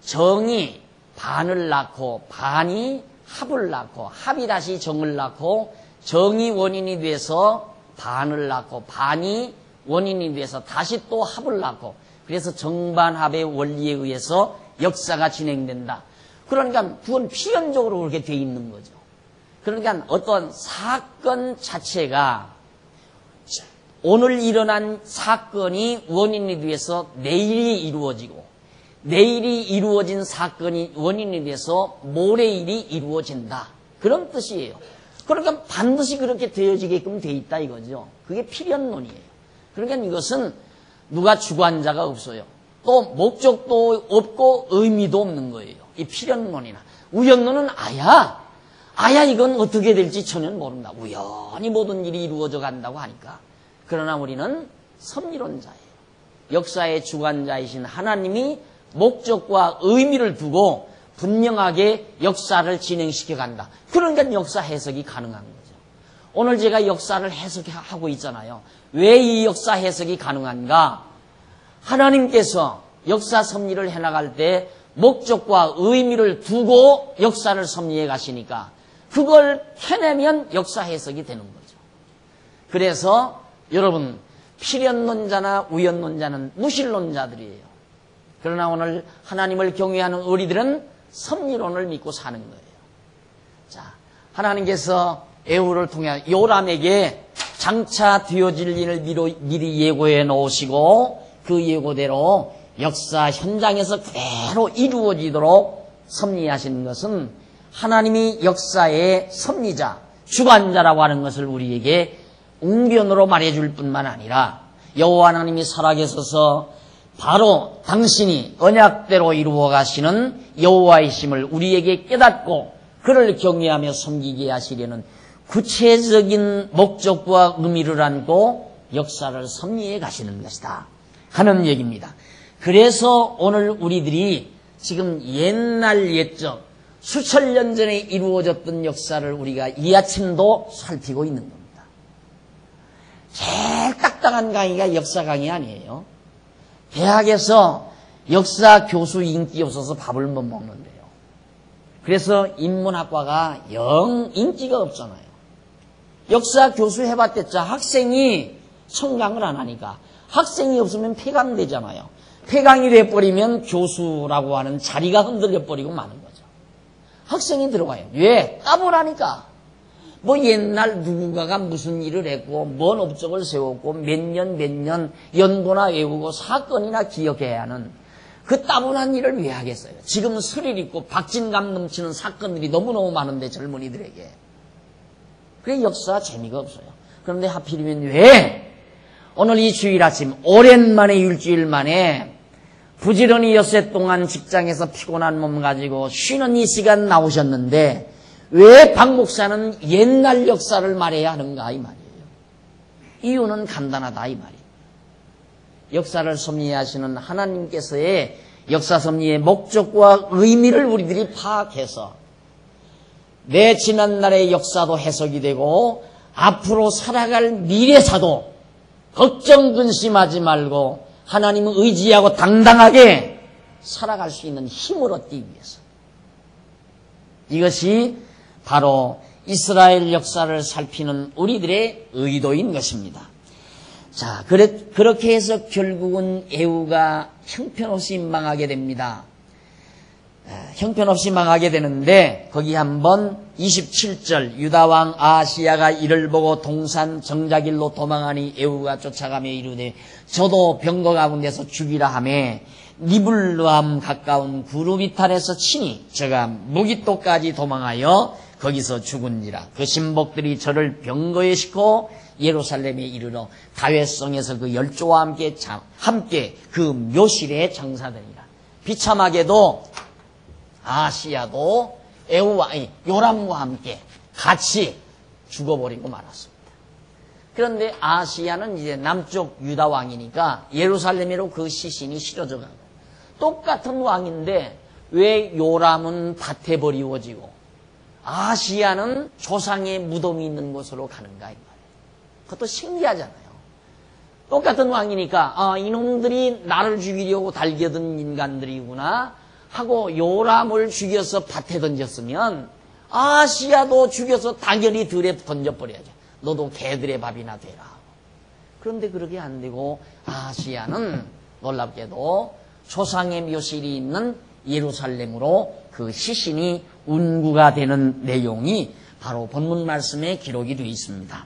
정이 반을 낳고 반이 합을 낳고 합이 다시 정을 낳고 정이 원인이 돼서 반을 낳고 반이 원인이 돼서 다시 또 합을 낳고 그래서 정반합의 원리에 의해서 역사가 진행된다. 그러니까 그건 필연적으로 그렇게 돼 있는 거죠. 그러니까 어떤 사건 자체가 오늘 일어난 사건이 원인이 돼서 내일이 이루어지고 내일이 이루어진 사건이 원인이 돼서 모레일이 이루어진다. 그런 뜻이에요. 그러니까 반드시 그렇게 되어지게끔 돼 있다 이거죠. 그게 필연론이에요. 그러니까 이것은 누가 주관자가 없어요. 또 목적도 없고 의미도 없는 거예요. 이 필연론이나 우연론은 아야 이건 어떻게 될지 전혀 모른다. 우연히 모든 일이 이루어져 간다고 하니까. 그러나 우리는 섭리론자예요. 역사의 주관자이신 하나님이 목적과 의미를 두고 분명하게 역사를 진행시켜 간다. 그러니까 역사 해석이 가능한 거죠. 오늘 제가 역사를 해석하고 있잖아요. 왜 이 역사 해석이 가능한가? 하나님께서 역사 섭리를 해나갈 때 목적과 의미를 두고 역사를 섭리해 가시니까 그걸 해내면 역사 해석이 되는 거죠. 그래서 여러분 필연론자나 우연론자는 무신론자들이에요. 그러나 오늘 하나님을 경외하는 우리들은 섭리론을 믿고 사는 거예요. 자, 하나님께서 에후를 통해 요람에게 장차 되어질 일을 미리 예고해 놓으시고 그 예고대로 역사 현장에서 그대로 이루어지도록 섭리하시는 것은 하나님이 역사의 섭리자, 주관자라고 하는 것을 우리에게 웅변으로 말해줄 뿐만 아니라 여호와 하나님이 살아계셔서 바로 당신이 언약대로 이루어 가시는 여호와이심을 우리에게 깨닫고 그를 경외하며 섬기게 하시려는 구체적인 목적과 의미를 안고 역사를 섭리해 가시는 것이다 하는 얘기입니다. 그래서 오늘 우리들이 지금 옛날 옛적 수천 년 전에 이루어졌던 역사를 우리가 이 아침도 살피고 있는 겁니다. 제일 딱딱한 강의가 역사 강의 아니에요. 대학에서 역사 교수 인기 없어서 밥을 못 먹는데요. 그래서 인문학과가 영 인기가 없잖아요. 역사 교수 해봤댔자 학생이 청강을 안 하니까 학생이 없으면 폐강되잖아요. 폐강이 돼버리면 교수라고 하는 자리가 흔들려버리고 마는 거죠. 학생이 들어가요. 왜? 따분하니까. 뭐 옛날 누군가가 무슨 일을 했고 뭔 업적을 세웠고 몇 년 연도나 외우고 사건이나 기억해야 하는 그 따분한 일을 왜 하겠어요? 지금 스릴 있고 박진감 넘치는 사건들이 너무너무 많은데 젊은이들에게. 그래 역사 재미가 없어요. 그런데 하필이면 왜 오늘 이 주일 아침 오랜만에 일주일 만에 부지런히 엿새 동안 직장에서 피곤한 몸 가지고 쉬는 이 시간 나오셨는데 왜 박 목사는 옛날 역사를 말해야 하는가 이 말이에요. 이유는 간단하다 이 말이에요. 역사를 섭리하시는 하나님께서의 역사 섭리의 목적과 의미를 우리들이 파악해서 내 지난날의 역사도 해석이 되고 앞으로 살아갈 미래사도 걱정 근심하지 말고 하나님을 의지하고 당당하게 살아갈 수 있는 힘을 얻기 위해서. 이것이 바로 이스라엘 역사를 살피는 우리들의 의도인 것입니다. 자, 그렇게 해서 결국은 에후가 형편없이 망하게 됩니다. 형편없이 망하게 되는데 거기 한번 27절 유다왕 아하시야가 이를 보고 동산 정자길로 도망하니 에후가 쫓아가며 이르되 저도 병거 가운데서 죽이라 하며 니블루암 가까운 구루비탈에서 치니 저가 무기토까지 도망하여 거기서 죽은지라. 그 신복들이 저를 병거에 싣고 예루살렘에 이르러 다윗성에서 그 열조와 함께 그 묘실에 장사되니라. 비참하게도 아하시야도 에후와 요람과 함께 같이 죽어버리고 말았습니다. 그런데 아하시야는 이제 남쪽 유다 왕이니까 예루살렘으로 그 시신이 실어져 가고 똑같은 왕인데 왜 요람은 밭에 버리워지고 아하시야는 조상의 무덤이 있는 곳으로 가는가 이 말이에요. 그것도 신기하잖아요. 똑같은 왕이니까 이놈들이 나를 죽이려고 달겨든 인간들이구나 하고 요람을 죽여서 밭에 던졌으면 아하시야도 죽여서 당연히 들에 던져버려야죠. 너도 개들의 밥이나 되라. 그런데 그렇게 안 되고 아하시야는 놀랍게도 조상의 묘실이 있는 예루살렘으로 그 시신이 운구가 되는 내용이 바로 본문 말씀에 기록이 되어 있습니다.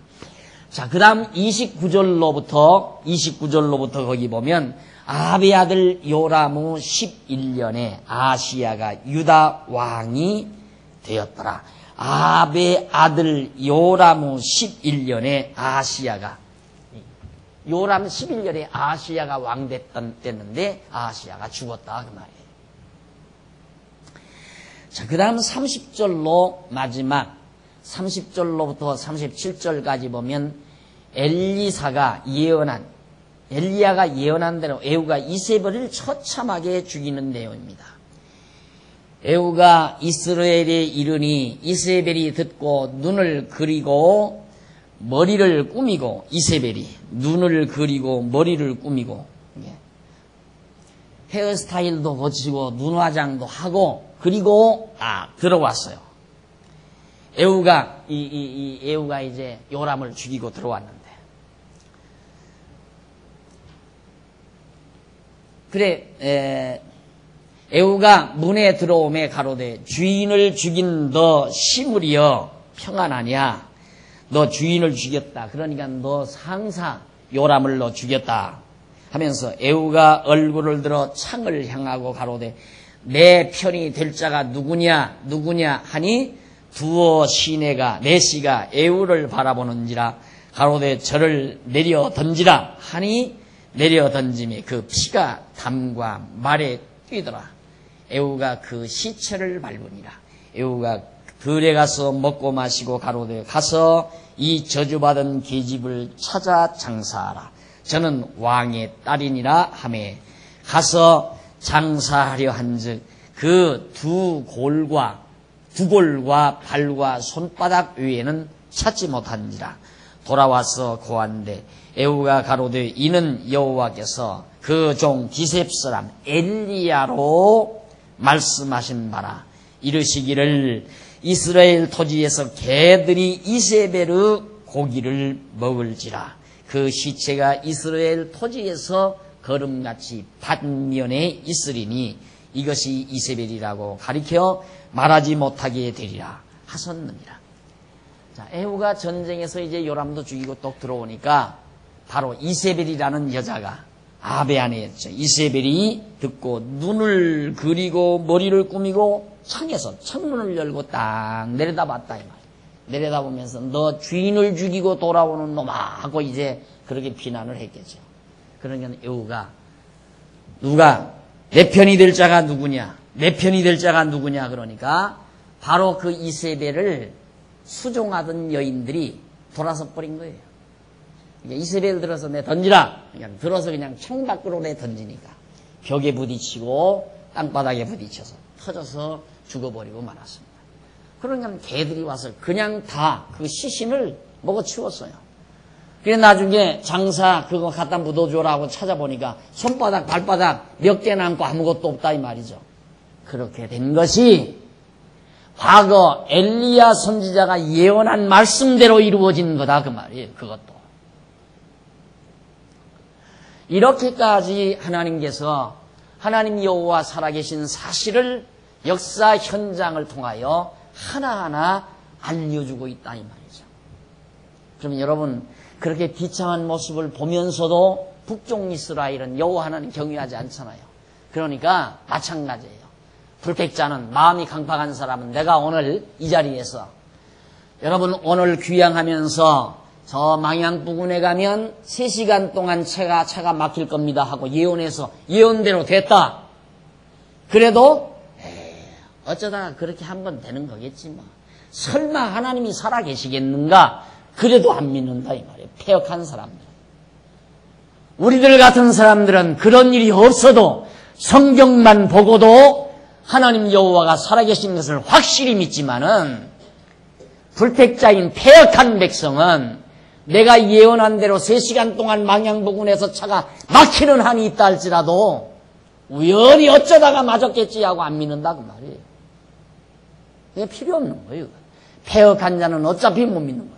자, 그 다음 29절로부터 거기 보면 아합의 아들 요람후 11년에 아하시야가 유다 왕이 되었더라. 아합의 아들 요람후 11년에 아하시야가 요람 11년에 아하시야가 왕 됐는데 아하시야가 죽었다 그 말이에요. 자, 그 다음 30절로 마지막 30절로부터 37절까지 보면 엘리야가 예언한 대로 에후가 이세벨을 처참하게 죽이는 내용입니다. 에후가 이스라엘에 이르니 이세벨이 듣고 눈을 그리고 머리를 꾸미고 이세벨이 눈을 그리고 머리를 꾸미고 헤어스타일도 고치고 눈화장도 하고 그리고 들어왔어요. 에후가 에후가 이제 요람을 죽이고 들어왔는데 그래 에후가 문에 들어오매 가로되 주인을 죽인 너 시므리여 평안하냐? 너 주인을 죽였다. 그러니까 너 상사 요람을 너 죽였다 하면서 에후가 얼굴을 들어 창을 향하고 가로되 내 편이 될 자가 누구냐 하니 두어 시내가 내시가 에후를 바라보는지라 가로되 저를 내려 던지라 하니 내려 던짐에 그 피가 담과 말에 뛰더라. 에후가 그 시체를 밟으니라. 에후가 들에 가서 먹고 마시고 가로되 가서 이 저주받은 계집을 찾아 장사하라. 저는 왕의 딸이니라 하매 가서 장사하려 한즉 그 두 골과 발과 손바닥 외에는 찾지 못한지라. 돌아와서 고한데 에후가 가로되 이는 여호와께서 그 종 디셉 사람 엘리야로 말씀하신 바라. 이르시기를 이스라엘 토지에서 개들이 이세벨의 고기를 먹을지라. 그 시체가 이스라엘 토지에서 거름같이 반면에 있으리니 이것이 이세벨이라고 가리켜 말하지 못하게 되리라 하셨느니라. 자, 에후가 전쟁에서 이제 요람도 죽이고 또 들어오니까 바로 이세벨이라는 여자가 아베 아내였죠. 이세벨이 듣고 눈을 그리고 머리를 꾸미고 창문을 열고 딱 내려다봤다 이 말이야. 내려다보면서 너 주인을 죽이고 돌아오는 놈아 하고 이제 그렇게 비난을 했겠죠. 그러니까 에후가 누가 내 편이 될 자가 누구냐? 내 편이 될 자가 누구냐? 그러니까 바로 그 이세벨을 수종하던 여인들이 돌아서 버린 거예요. 그러니까 이세벨 들어서 내 던지라. 그냥 들어서 그냥 총 밖으로 내 던지니까 벽에 부딪히고 땅바닥에 부딪혀서 터져서 죽어버리고 말았습니다. 그러니까 개들이 와서 그냥 다 그 시신을 먹어치웠어요. 그래 나중에 장사 그거 갖다 묻어줘라고 찾아보니까 손바닥 발바닥 몇 개 남고 아무것도 없다 이 말이죠. 그렇게 된 것이 과거 엘리야 선지자가 예언한 말씀대로 이루어진 거다 그 말이에요. 그것도 이렇게까지 하나님께서 하나님 여호와 살아계신 사실을 역사 현장을 통하여 하나하나 알려주고 있다 이 말이죠. 그러면 여러분 그렇게 비참한 모습을 보면서도 북쪽 이스라엘은 여호와 하나님 경외하지 않잖아요. 그러니까 마찬가지예요. 불택자는 마음이 강팍한 사람은 내가 오늘 이 자리에서 여러분 오늘 귀향하면서 저 망양 부근에 가면 3시간 동안 차가 막힐 겁니다 하고 예언해서 예언대로 됐다. 그래도 어쩌다가 그렇게 한번 되는 거겠지 뭐. 설마 하나님이 살아계시겠는가? 그래도 안 믿는다 이 말이에요. 폐역한 사람들. 우리들 같은 사람들은 그런 일이 없어도 성경만 보고도 하나님 여호와가 살아계신 것을 확실히 믿지만은 불택자인 폐역한 백성은 내가 예언한 대로 3시간 동안 망양부근에서 차가 막히는 한이 있다 할지라도 우연히 어쩌다가 맞았겠지 하고 안 믿는다 그 말이에요. 그게 필요 없는 거예요. 폐역한 자는 어차피 못 믿는 거예요.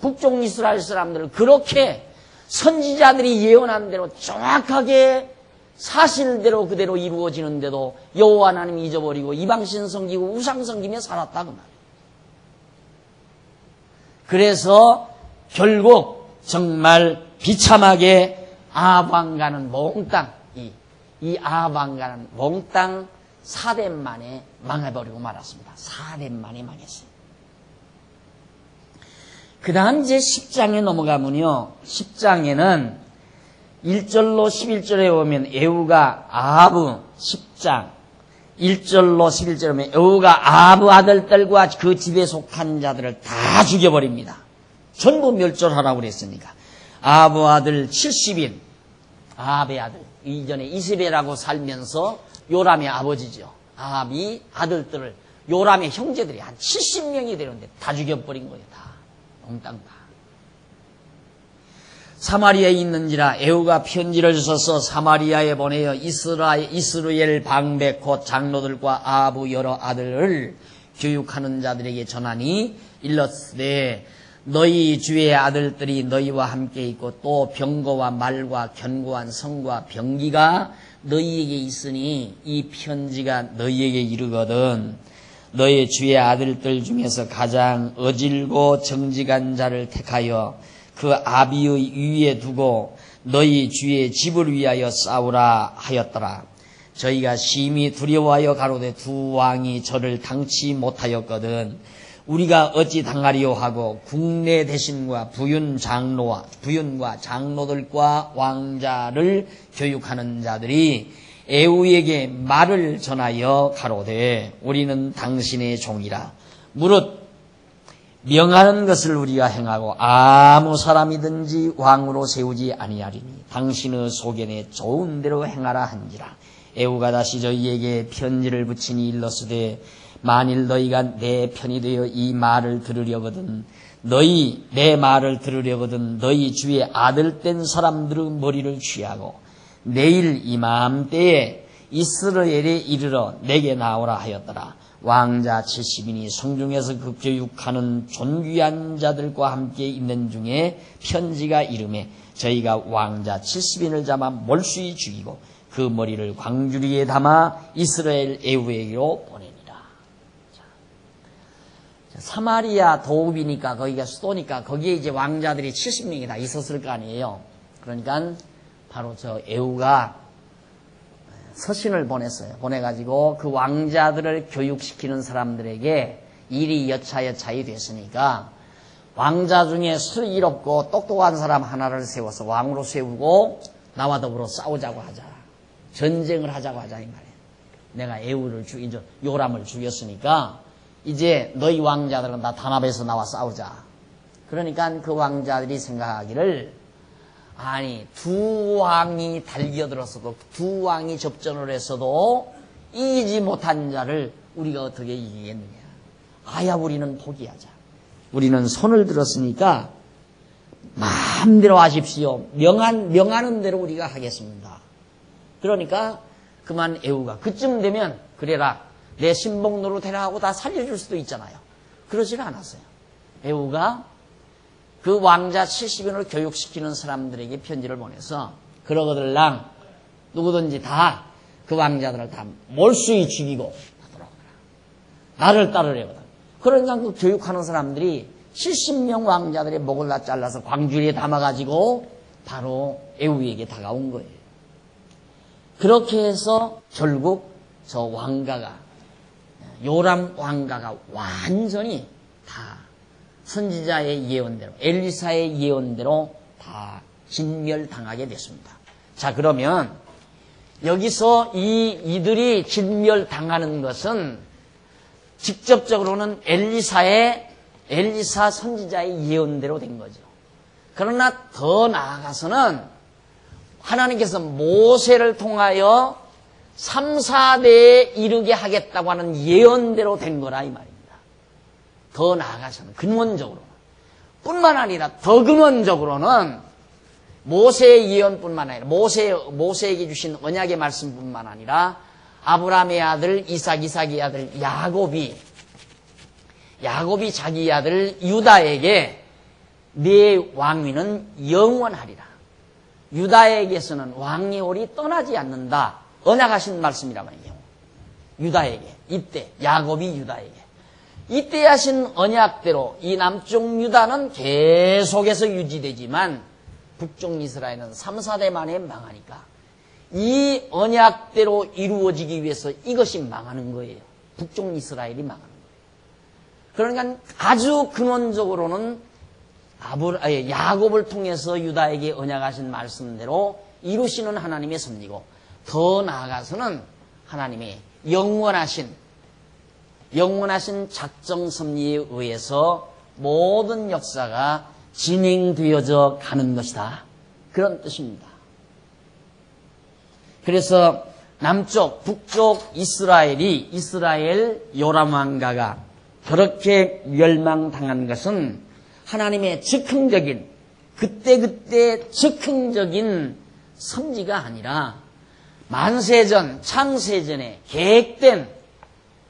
북쪽 이스라엘 사람들은 그렇게 선지자들이 예언한 대로 정확하게 사실대로 그대로 이루어지는데도 여호와 하나님 잊어버리고 이방신 섬기고 우상 섬기며 살았다 그 말이에요. 그래서 결국 정말 비참하게 아방가는 몽땅 이 아방가는 몽땅 4대 만에 망해버리고 말았습니다. 4대 만에 망했어요. 그 다음 이제 10장에 넘어가면요. 10장에는 1절로 11절에 보면 에후가 아합 10장 1절로 11절에 보면 에후가 아합 아들들과 그 집에 속한 자들을 다 죽여버립니다. 전부 멸절하라고 그랬으니까. 아합 아들 70인 아합의 아들 이전에 이세벨하고 살면서 요람의 아버지죠. 아합이 아들들을 요람의 형제들이 한 70명이 되는데 다 죽여버린 거예요. 다 몽땅 다. 사마리아에 있는지라 에후가 편지를 써서 사마리아에 보내어 이스라엘 방백 곧 장로들과 아합의 여러 아들을 교육하는 자들에게 전하니 일렀으되 너희 주의 아들들이 너희와 함께 있고 또 병거와 말과 견고한 성과 병기가 너희에게 있으니 이 편지가 너희에게 이르거든 너희 주의 아들들 중에서 가장 어질고 정직한 자를 택하여 그 아비의 위에 두고 너희 주의 집을 위하여 싸우라 하였더라. 저희가 심히 두려워하여 가로되 두 왕이 저를 당치 못하였거든 우리가 어찌 당하리요 하고 국내 대신과 부윤과 장로들과 왕자를 교육하는 자들이 에우에게 말을 전하여 가로되 우리는 당신의 종이라. 무릇 명하는 것을 우리가 행하고 아무 사람이든지 왕으로 세우지 아니하리니 당신의 소견에 좋은 대로 행하라 한지라. 에우가 다시 저희에게 편지를 붙이니 일렀으되 만일 너희가 내 편이 되어 이 말을 들으려거든 내 말을 들으려거든 너희 주의 아들 된 사람들의 머리를 취하고 내일 이맘때에 이스라엘에 이르러 내게 나오라 하였더라. 왕자 70인이 성중에서 그 교육하는 존귀한 자들과 함께 있는 중에 편지가 이르매 저희가 왕자 70인을 잡아 몰수히 죽이고 그 머리를 광주리에 담아 이스라엘 에우에게로 보내니라. 사마리아 도읍이니까 거기가 수도니까 거기에 이제 왕자들이 70명이 다 있었을 거 아니에요. 그러니까 바로 저 에우가 서신을 보냈어요. 보내가지고 그 왕자들을 교육시키는 사람들에게 일이 여차여차히 됐으니까 왕자 중에 슬기롭고 똑똑한 사람 하나를 세워서 왕으로 세우고 나와 더불어 싸우자고 하자. 전쟁을 하자고 하자 이 말이에요. 내가 에우를 요람을 죽였으니까 이제 너희 왕자들은 다 단합해서 나와 싸우자. 그러니까 그 왕자들이 생각하기를 아니 두 왕이 달겨들었어도 두 왕이 접전을 했어도 이기지 못한 자를 우리가 어떻게 이기겠느냐. 아야 우리는 포기하자. 우리는 손을 들었으니까 마음대로 하십시오. 명하는 대로 우리가 하겠습니다. 그러니까 그만 에우가 그쯤 되면 그래라 내 신복 노릇해라 하고 다 살려줄 수도 있잖아요. 그러지는 않았어요. 에우가 그 왕자 70인을 교육시키는 사람들에게 편지를 보내서 그러거들랑 누구든지 다 그 왕자들을 다 몰수히 죽이고 돌아오더라. 나를 따르려거든. 그러니까 그 교육하는 사람들이 70명 왕자들의 목을 다 잘라서 광주리에 담아가지고 바로 에우에게 다가온 거예요. 그렇게 해서 결국 저 왕가가 요람 왕가가 완전히 다 선지자의 예언대로 엘리사의 예언대로 다 진멸당하게 됐습니다. 자 그러면 여기서 이들이 진멸당하는 것은 직접적으로는 엘리사 선지자의 예언대로 된 거죠. 그러나 더 나아가서는 하나님께서 모세를 통하여 3, 4대에 이르게 하겠다고 하는 예언대로 된 거라 이 말입니다. 더 나아가서는 근원적으로 뿐만 아니라 더 근원적으로는 모세의 예언뿐만 아니라 모세에게 주신 언약의 말씀뿐만 아니라 아브라함의 아들 이삭의 아들 야곱이 자기 아들 유다에게 네 왕위는 영원하리라. 유다에게서는 왕의 떠나지 않는다. 언약하신 말씀이란 말이에요. 유다에게 이때 야곱이 유다에게 이때 하신 언약대로 이 남쪽 유다는 계속해서 유지되지만 북쪽 이스라엘은 3, 4대 만에 망하니까 이 언약대로 이루어지기 위해서 이것이 망하는 거예요. 북쪽 이스라엘이 망하는 거예요. 그러니까 아주 근원적으로는 야곱을 통해서 유다에게 언약하신 말씀대로 이루시는 하나님의 섭리고 더 나아가서는 하나님의 영원하신 작정 섭리에 의해서 모든 역사가 진행되어져 가는 것이다. 그런 뜻입니다. 그래서 남쪽, 북쪽 이스라엘 요람 왕가가 그렇게 멸망당한 것은 하나님의 즉흥적인 그때 즉흥적인 섭리가 아니라 만세전, 창세전에 계획된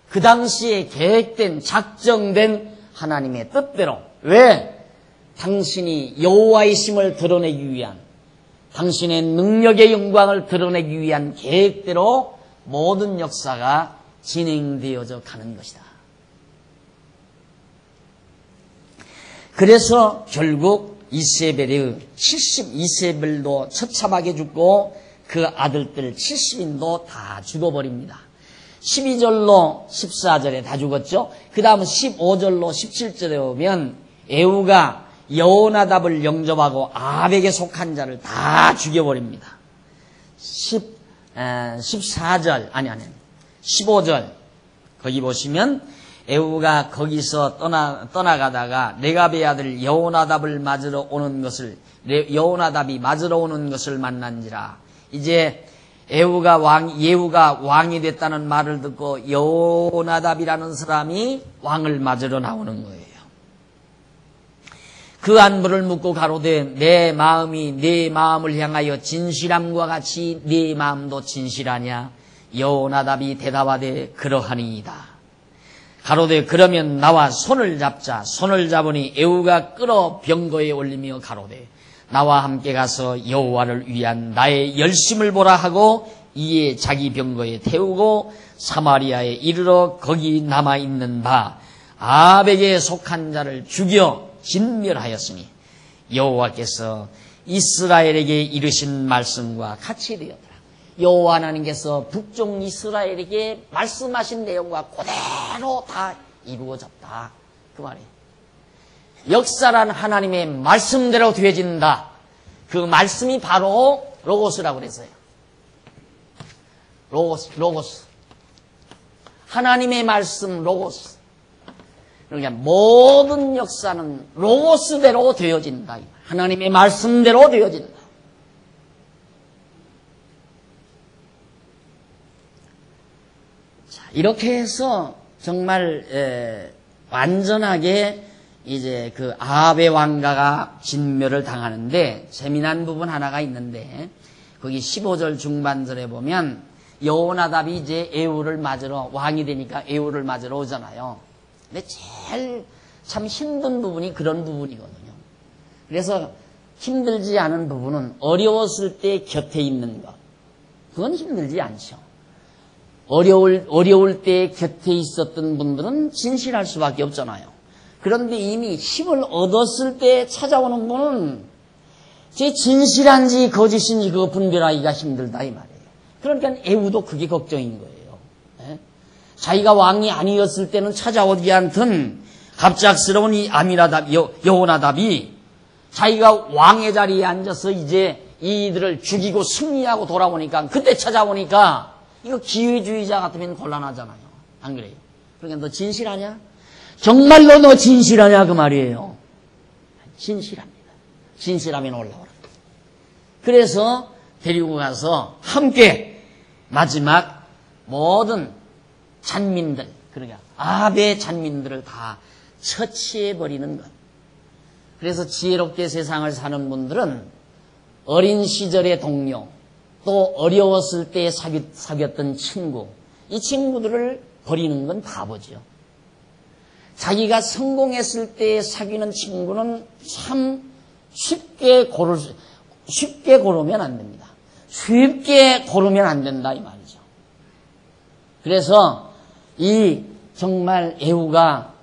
그 당시에 계획된 작정된 하나님의 뜻대로 왜? 당신이 여호와이심을 드러내기 위한 당신의 능력의 영광을 드러내기 위한 계획대로 모든 역사가 진행되어져 가는 것이다. 그래서 결국 이세벨도 처참하게 죽고 그 아들들 70인도 다 죽어버립니다. 12절로 14절에 다 죽었죠. 그 다음 15절로 17절에 오면 에후가 여호나답을 영접하고 아합에게 속한 자를 다 죽여버립니다. 14절, 15절, 거기 보시면, 에후가 거기서 떠나가다가 레갑의 아들 여호나답이 맞으러 오는 것을 만난지라. 이제 예후가 왕이 됐다는 말을 듣고 여호나답이라는 사람이 왕을 맞으러 나오는 거예요. 그 안부를 묻고 가로되 내 마음이 네 마음을 향하여 진실함과 같이 네 마음도 진실하냐? 여호나답이 대답하되 그러하니이다. 가로되 그러면 나와 손을 잡자. 손을 잡으니 에후가 끌어 병거에 올리며 가로되 나와 함께 가서 여호와를 위한 나의 열심을 보라 하고 이에 자기 병거에 태우고 사마리아에 이르러 거기 남아있는 바 아합에게 속한 자를 죽여 진멸하였으니 여호와께서 이스라엘에게 이르신 말씀과 같이 되었더라. 여호와 하나님께서 북쪽 이스라엘에게 말씀하신 내용과 그대로 다 이루어졌다. 그 말이에요. 역사란 하나님의 말씀대로 되어진다. 그 말씀이 바로 로고스라고 그랬어요. 로고스. 하나님의 말씀 로고스. 그러니까 모든 역사는 로고스대로 되어진다. 하나님의 말씀대로 되어진다. 자, 이렇게 해서 정말 완전하게 이제 그 아합의 왕가가 진멸을 당하는데 재미난 부분 하나가 있는데 거기 15절 중반절에 보면 여호나답이 이제 에후를 맞으러 왕이 되니까 에후를 맞으러 오잖아요. 근데 제일 참 힘든 부분이 그런 부분이거든요. 그래서 힘들지 않은 부분은 어려웠을 때 곁에 있는 것. 그건 힘들지 않죠. 어려울 때 곁에 있었던 분들은 진실할 수밖에 없잖아요. 그런데 이미 힘을 얻었을 때 찾아오는 분은 제 진실한지 거짓인지 그거 분별하기가 힘들다 이 말이에요. 그러니까 에후도 그게 걱정인 거예요. 예? 자기가 왕이 아니었을 때는 찾아오지 않던 갑작스러운 이 여호나답이 자기가 왕의 자리에 앉아서 이제 이들을 죽이고 승리하고 돌아오니까 그때 찾아오니까 이거 기회주의자 같으면 곤란하잖아요. 안 그래요? 그러니까 너 진실하냐? 정말로 너 진실하냐 그 말이에요. 진실합니다. 진실하면 올라오라. 그래서 데리고 가서 함께 마지막 모든 잔민들, 그러니까 아합의 잔민들을 다 처치해버리는 것. 그래서 지혜롭게 세상을 사는 분들은 어린 시절의 동료, 또 어려웠을 때 사귀었던 친구, 이 친구들을 버리는 건 바보죠. 자기가 성공했을 때 사귀는 친구는 참 쉽게 고르면 안 됩니다. 쉽게 고르면 안 된다 이 말이죠. 그래서 이 정말 에후가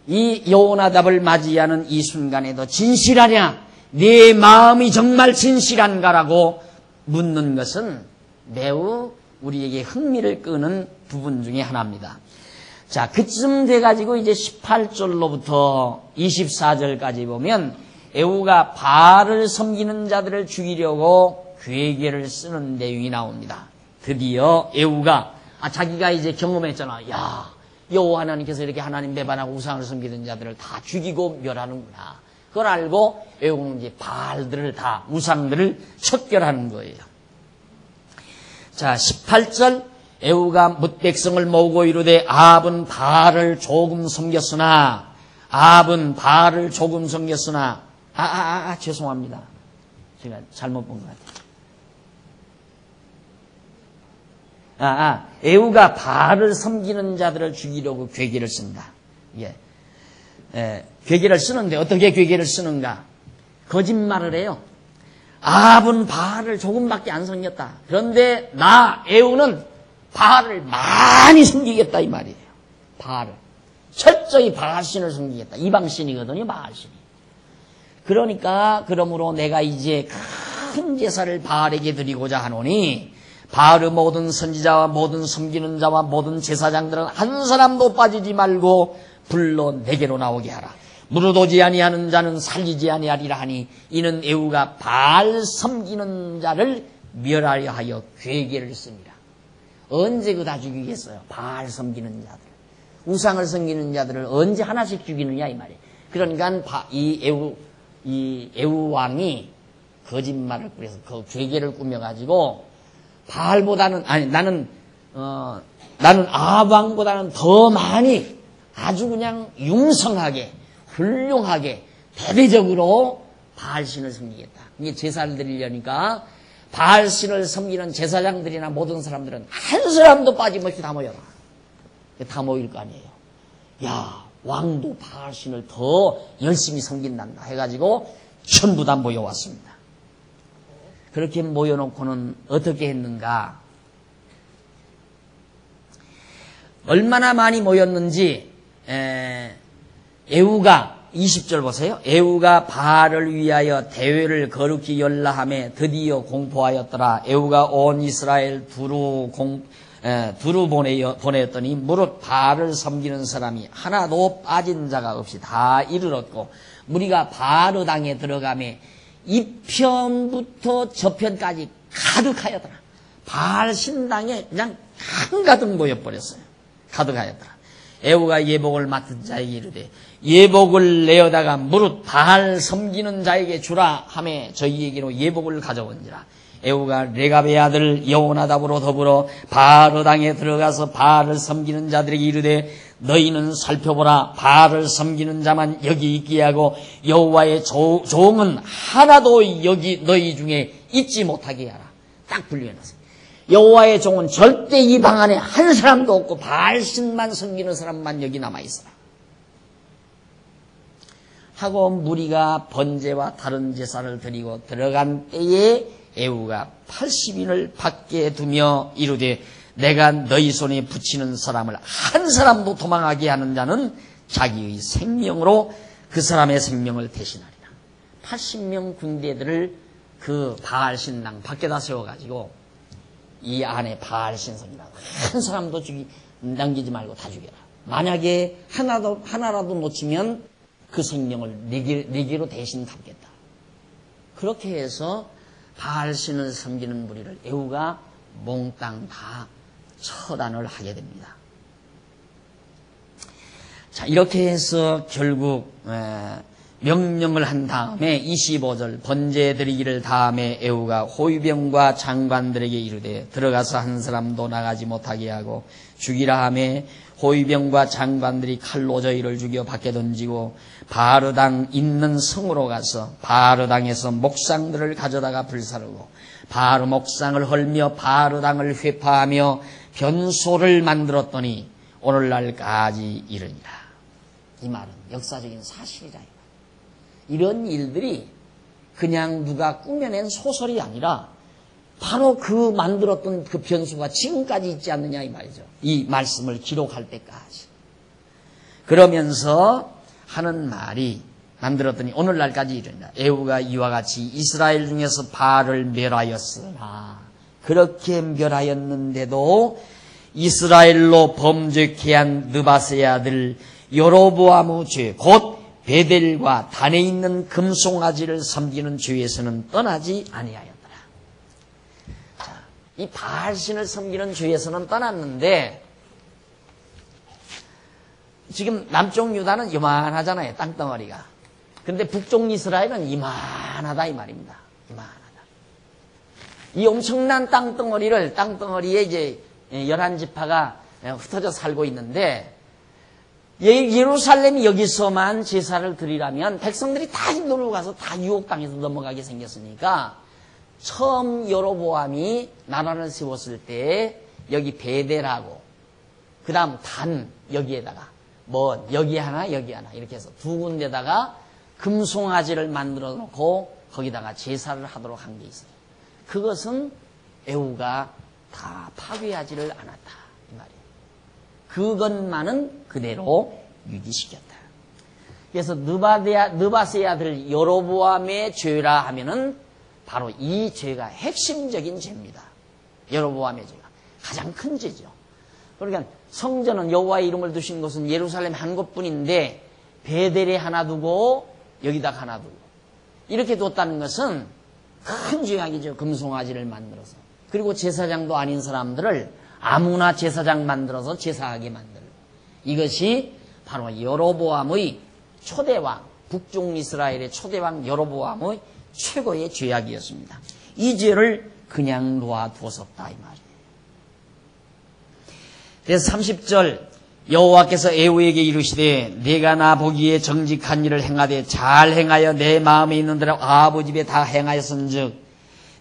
이 여호나답을 맞이하는 이 순간에도 진실하냐? 네 마음이 정말 진실한가라고 묻는 것은 매우 우리에게 흥미를 끄는 부분 중에 하나입니다. 자, 그쯤 돼가지고 이제 18절로부터 24절까지 보면 에후가 바알을 섬기는 자들을 죽이려고 괴계를 쓰는 내용이 나옵니다. 드디어 에후가 자기가 이제 경험했잖아. 야, 여호와 하나님께서 이렇게 하나님 배반하고 우상을 섬기는 자들을 다 죽이고 멸하는구나. 그걸 알고 에후는 이제 바알들을 다 우상들을 척결하는 거예요. 자, 18절 에후가 뭇 백성을 모으고 이르되 아합은 바알을 조금 섬겼으나 죄송합니다. 제가 잘못 본 것 같아요. 에후가 바알을 섬기는 자들을 죽이려고 괴계를 쓴다. 괴계를 쓰는데 어떻게 괴계를 쓰는가? 거짓말을 해요. 아합은 바알을 조금밖에 안 섬겼다. 그런데 에후는 바알을 많이 섬기겠다 이 말이에요. 바알을. 철저히 바알신을 섬기겠다. 이방신이거든요, 바알신이. 그러므로 내가 이제 큰 제사를 바알에게 드리고자 하노니 바알의 모든 선지자와 모든 섬기는 자와 모든 제사장들은 한 사람도 빠지지 말고 불러 내게로 나오게 하라. 무릇 오지 아니하는 자는 살리지 아니하리라 하니 이는 에후가 바알 섬기는 자를 멸하려 하여 괴계를 씁니다. 언제 다 죽이겠어요? 바알 섬기는 자들, 우상을 섬기는 자들을 언제 하나씩 죽이느냐 이 말이에요. 그러니까 이 에후 왕이 거짓말을 꾸려서 그 괴계를 꾸며가지고 바알보다는 나는 아합 왕보다는 더 많이 아주 그냥 융성하게 훌륭하게 대대적으로 바알신을 섬기겠다. 이게 제사를 드리려니까 바알신을 섬기는 제사장들이나 모든 사람들은 한 사람도 빠짐없이 다 모여라. 다 모일 거 아니에요. 야, 왕도 바알신을 더 열심히 섬긴단다 해가지고 전부 다 모여왔습니다. 그렇게 모여놓고는 어떻게 했는가? 얼마나 많이 모였는지 에후가 20절 보세요. 에후가 바알을 위하여 대회를 거룩히 열라함에 드디어 공포하였더라. 에후가 온 이스라엘 두루 보내었더니 무릇 바알을 섬기는 사람이 하나도 빠진 자가 없이 다 이르렀고 무리가 바알 땅에 들어가매 이편부터 저편까지 가득하였더라. 바알 신당에 그냥 한가득 모여버렸어요. 가득하였더라. 에후가 예복을 맡은 자에게 이르되 예복을 내어다가 무릇 바알 섬기는 자에게 주라 하매 저희에게로 예복을 가져온지라. 에후가 레갑의 아들 여호나답으로 더불어 바알 땅에 들어가서 바알을 섬기는 자들에게 이르되 너희는 살펴보라. 바알을 섬기는 자만 여기 있게 하고 여호와의 종은 하나도 여기 너희 중에 있지 못하게 하라. 딱 분류해놨어요. 여호와의 종은 절대 이 방 안에 한 사람도 없고 바알신만 섬기는 사람만 여기 남아있어라 하고 무리가 번제와 다른 제사를 드리고 들어간 때에 에후가 80인을 밖에 두며 이르되 내가 너희 손에 붙이는 사람을 한 사람도 도망하게 하는 자는 자기의 생명으로 그 사람의 생명을 대신하리라. 80명 군대들을 그 바알신당 밖에다 세워가지고 이 안에 바알신성이라고 한 사람도 남기지 말고 다 죽여라. 만약에 하나라도 놓치면 그 생명을 네 개로 대신 담겠다. 그렇게 해서 바알신을 섬기는 무리를 에후가 몽땅 다 처단을 하게 됩니다. 자, 이렇게 해서 결국 명령을 한 다음에 25절 번제 드리기를 다음에 에후가 호위병과 장관들에게 이르되 들어가서 한 사람도 나가지 못하게 하고 죽이라 하매 호위병과 장관들이 칼로 저희를 죽여 밖에 던지고 바알 땅 있는 성으로 가서 바알 땅에서 목상들을 가져다가 불사르고 바알 목상을 헐며 바알 땅을 회파하며 변소를 만들었더니 오늘날까지 이르니라. 이 말은 역사적인 사실이다. 이런 일들이 그냥 누가 꾸며낸 소설이 아니라 바로 그 만들었던 그 변수가 지금까지 있지 않느냐 이 말이죠. 이 말씀을 기록할 때까지. 그러면서 하는 말이 만들었더니 오늘날까지 이르니라. 에후가 이와 같이 이스라엘 중에서 바알을 멸하였으나 그렇게 멸하였는데도 이스라엘로 범죄케 한 느바세의 아들 여로보암의 죄 곧 베델과 단에 있는 금송아지를 섬기는 죄에서는 떠나지 아니하였더라. 자, 이 바알신을 섬기는 죄에서는 떠났는데 지금 남쪽 유다는 요만하잖아요. 땅덩어리가. 근데 북쪽 이스라엘은 이만하다 이 말입니다. 이만하다. 이 엄청난 땅덩어리에 이제 11지파가 흩어져 살고 있는데 예루살렘이 여기서만 제사를 드리라면 백성들이 다 힘들고 가서 다 유혹당해서 넘어가게 생겼으니까 처음 여로보암이 나라를 세웠을 때 여기 베델하고 그 다음 단 여기에다가 여기 하나 이렇게 해서 두 군데다가 금송아지를 만들어 놓고 거기다가 제사를 하도록 한 게 있어요. 그것은 에후가 다 파괴하지를 않았다 이 말이에요. 그것만은 그대로 유지시켰다. 그래서 느바세의 아들 여로보암의 죄라 하면은 바로 이 죄가 핵심적인 죄입니다. 여로보암의 죄가 가장 큰 죄죠. 그러니까 성전은 여호와의 이름을 두신 곳은 예루살렘 한 곳뿐인데 베델에 하나 두고 여기다가 하나 두고 이렇게 뒀다는 것은 큰 죄악이죠. 금송아지를 만들어서. 그리고 제사장도 아닌 사람들을 아무나 제사장 만들어서 제사하게 만들고, 이것이 바로 여로보암의 초대왕, 북쪽 이스라엘의 초대왕 여로보암의 최고의 죄악이었습니다. 이 죄를 그냥 놓아두었었다 이 말이에요. 그래서 30절 여호와께서 에후에게 이르시되 내가 나 보기에 정직한 일을 행하되 잘 행하여 내 마음에 있는 대로 아합의 집에 다 행하였은즉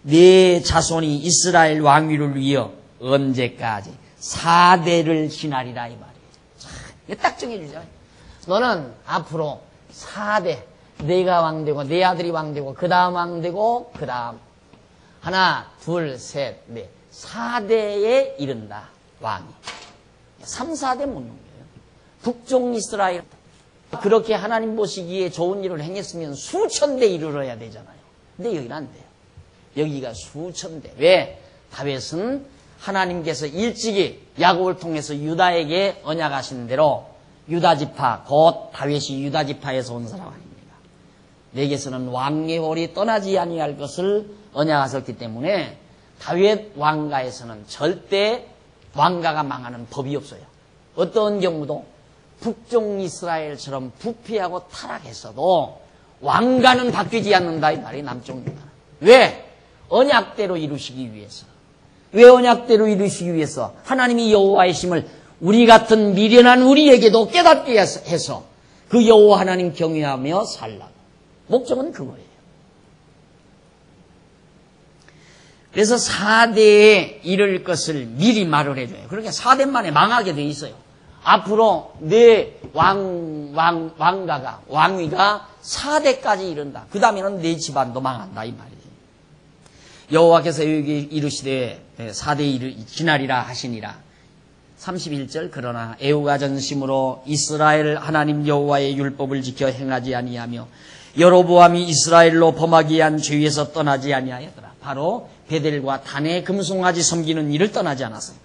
네 자손이 이스라엘 왕위를 위하여 언제까지 4대를 지나리라 이 말이에요. 자, 이거 딱 정해주죠. 너는 앞으로 4대 내가 왕되고 내 아들이 왕되고 그 다음 왕되고 그 다음 하나 둘 셋 넷 4대에 이른다 왕이. 3, 4대 묻는 거예요. 북쪽 이스라엘 그렇게 하나님 보시기에 좋은 일을 행했으면 수천 대 이르러야 되잖아요. 근데 여기는 안 돼요. 여기가 수천 대. 왜? 다윗은 하나님께서 일찍이 야곱을 통해서 유다에게 언약하신 대로 유다지파 곧 다윗이 유다지파에서 온 사람 아닙니까? 내게서는 왕의 홀이 떠나지 아니할 것을 언약하셨기 때문에 다윗 왕가에서는 절대 왕가가 망하는 법이 없어요. 어떤 경우도 북쪽 이스라엘처럼 부패하고 타락했어도 왕가는 바뀌지 않는다 이 말이 남쪽 유다는. 왜? 언약대로 이루시기 위해서. 왜 언약대로 이루시기 위해서? 하나님이 여호와의 심을 우리 같은 미련한 우리에게도 깨닫게 해서 그 여호와 하나님 경외하며 살라고. 목적은 그거예요. 그래서 4대에 이를 것을 미리 말을 해줘요. 그러니까 4대 만에 망하게 돼 있어요. 앞으로 내 왕가가, 왕위가 4대까지 이른다. 그 다음에는 내 집안도 망한다 이 말이에요. 여호와께서 여기 이르시되 4대 지나리라 하시니라. 31절 그러나 애후가 전심으로 이스라엘 하나님 여호와의 율법을 지켜 행하지 아니하며 여로보암이 이스라엘로 범하게 한 죄에서 떠나지 아니하였더라. 바로 베델과 단의 금송아지 섬기는 일을 떠나지 않았어요.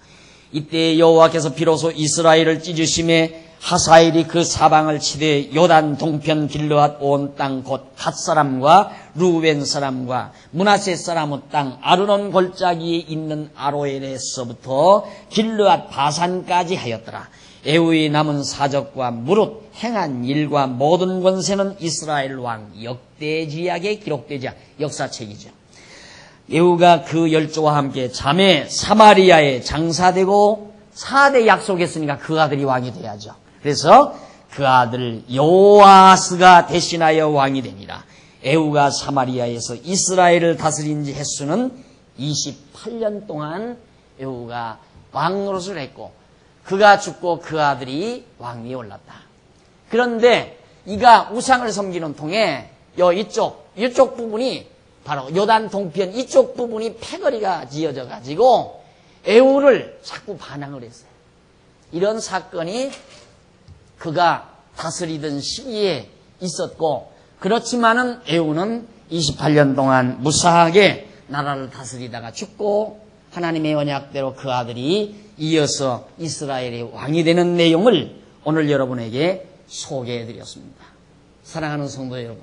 이때 여호와께서 비로소 이스라엘을 찢으심에 하사엘이 그 사방을 치되 요단 동편 길르앗 온 땅 곧 갓 사람과 루벤 사람과 므낫세 사람의 땅 아르논 골짜기에 있는 아로엘에서부터 길르앗 바산까지 하였더라. 에후의 남은 사적과 무릇 행한 일과 모든 권세는 이스라엘 왕 역대지약에 기록되지 역사책이죠. 에후가 그 열조와 함께 잠에 사마리아에 장사되고 4대 약속했으니까 그 아들이 왕이 돼야죠. 그래서 그 아들 여호아스가 대신하여 왕이 되니라. 에후가 사마리아에서 이스라엘을 다스린 지 횟수는 28년 동안 에후가 왕노릇을 했고 그가 죽고 그 아들이 왕위에 올랐다. 그런데 이가 우상을 섬기는 통에 이쪽 부분이 바로 요단 동편 이쪽 부분이 패거리가 지어져 가지고 에후를 자꾸 반항을 했어요. 이런 사건이 그가 다스리던 시기에 있었고, 그렇지만은 에후는 28년 동안 무사하게 나라를 다스리다가 죽고 하나님의 언약대로 그 아들이 이어서 이스라엘의 왕이 되는 내용을 오늘 여러분에게 소개해드렸습니다. 사랑하는 성도 여러분,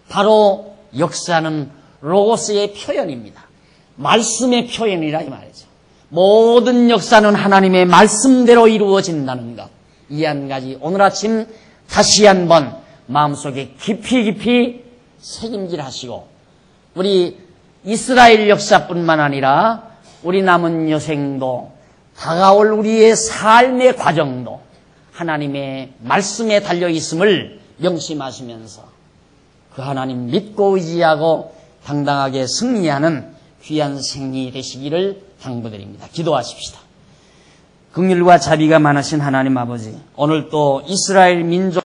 바로 역사는 로고스의 표현입니다. 말씀의 표현이라 이 말이죠. 모든 역사는 하나님의 말씀대로 이루어진다는 것. 이 한 가지 오늘 아침 다시 한번 마음속에 깊이 새김질하시고 우리 이스라엘 역사뿐만 아니라 우리 남은 여생도 다가올 우리의 삶의 과정도 하나님의 말씀에 달려있음을 명심하시면서 그 하나님 믿고 의지하고 당당하게 승리하는 귀한 생이 되시기를 당부드립니다. 기도하십시다. 긍휼과 자비가 많으신 하나님 아버지, 오늘 또 이스라엘 민족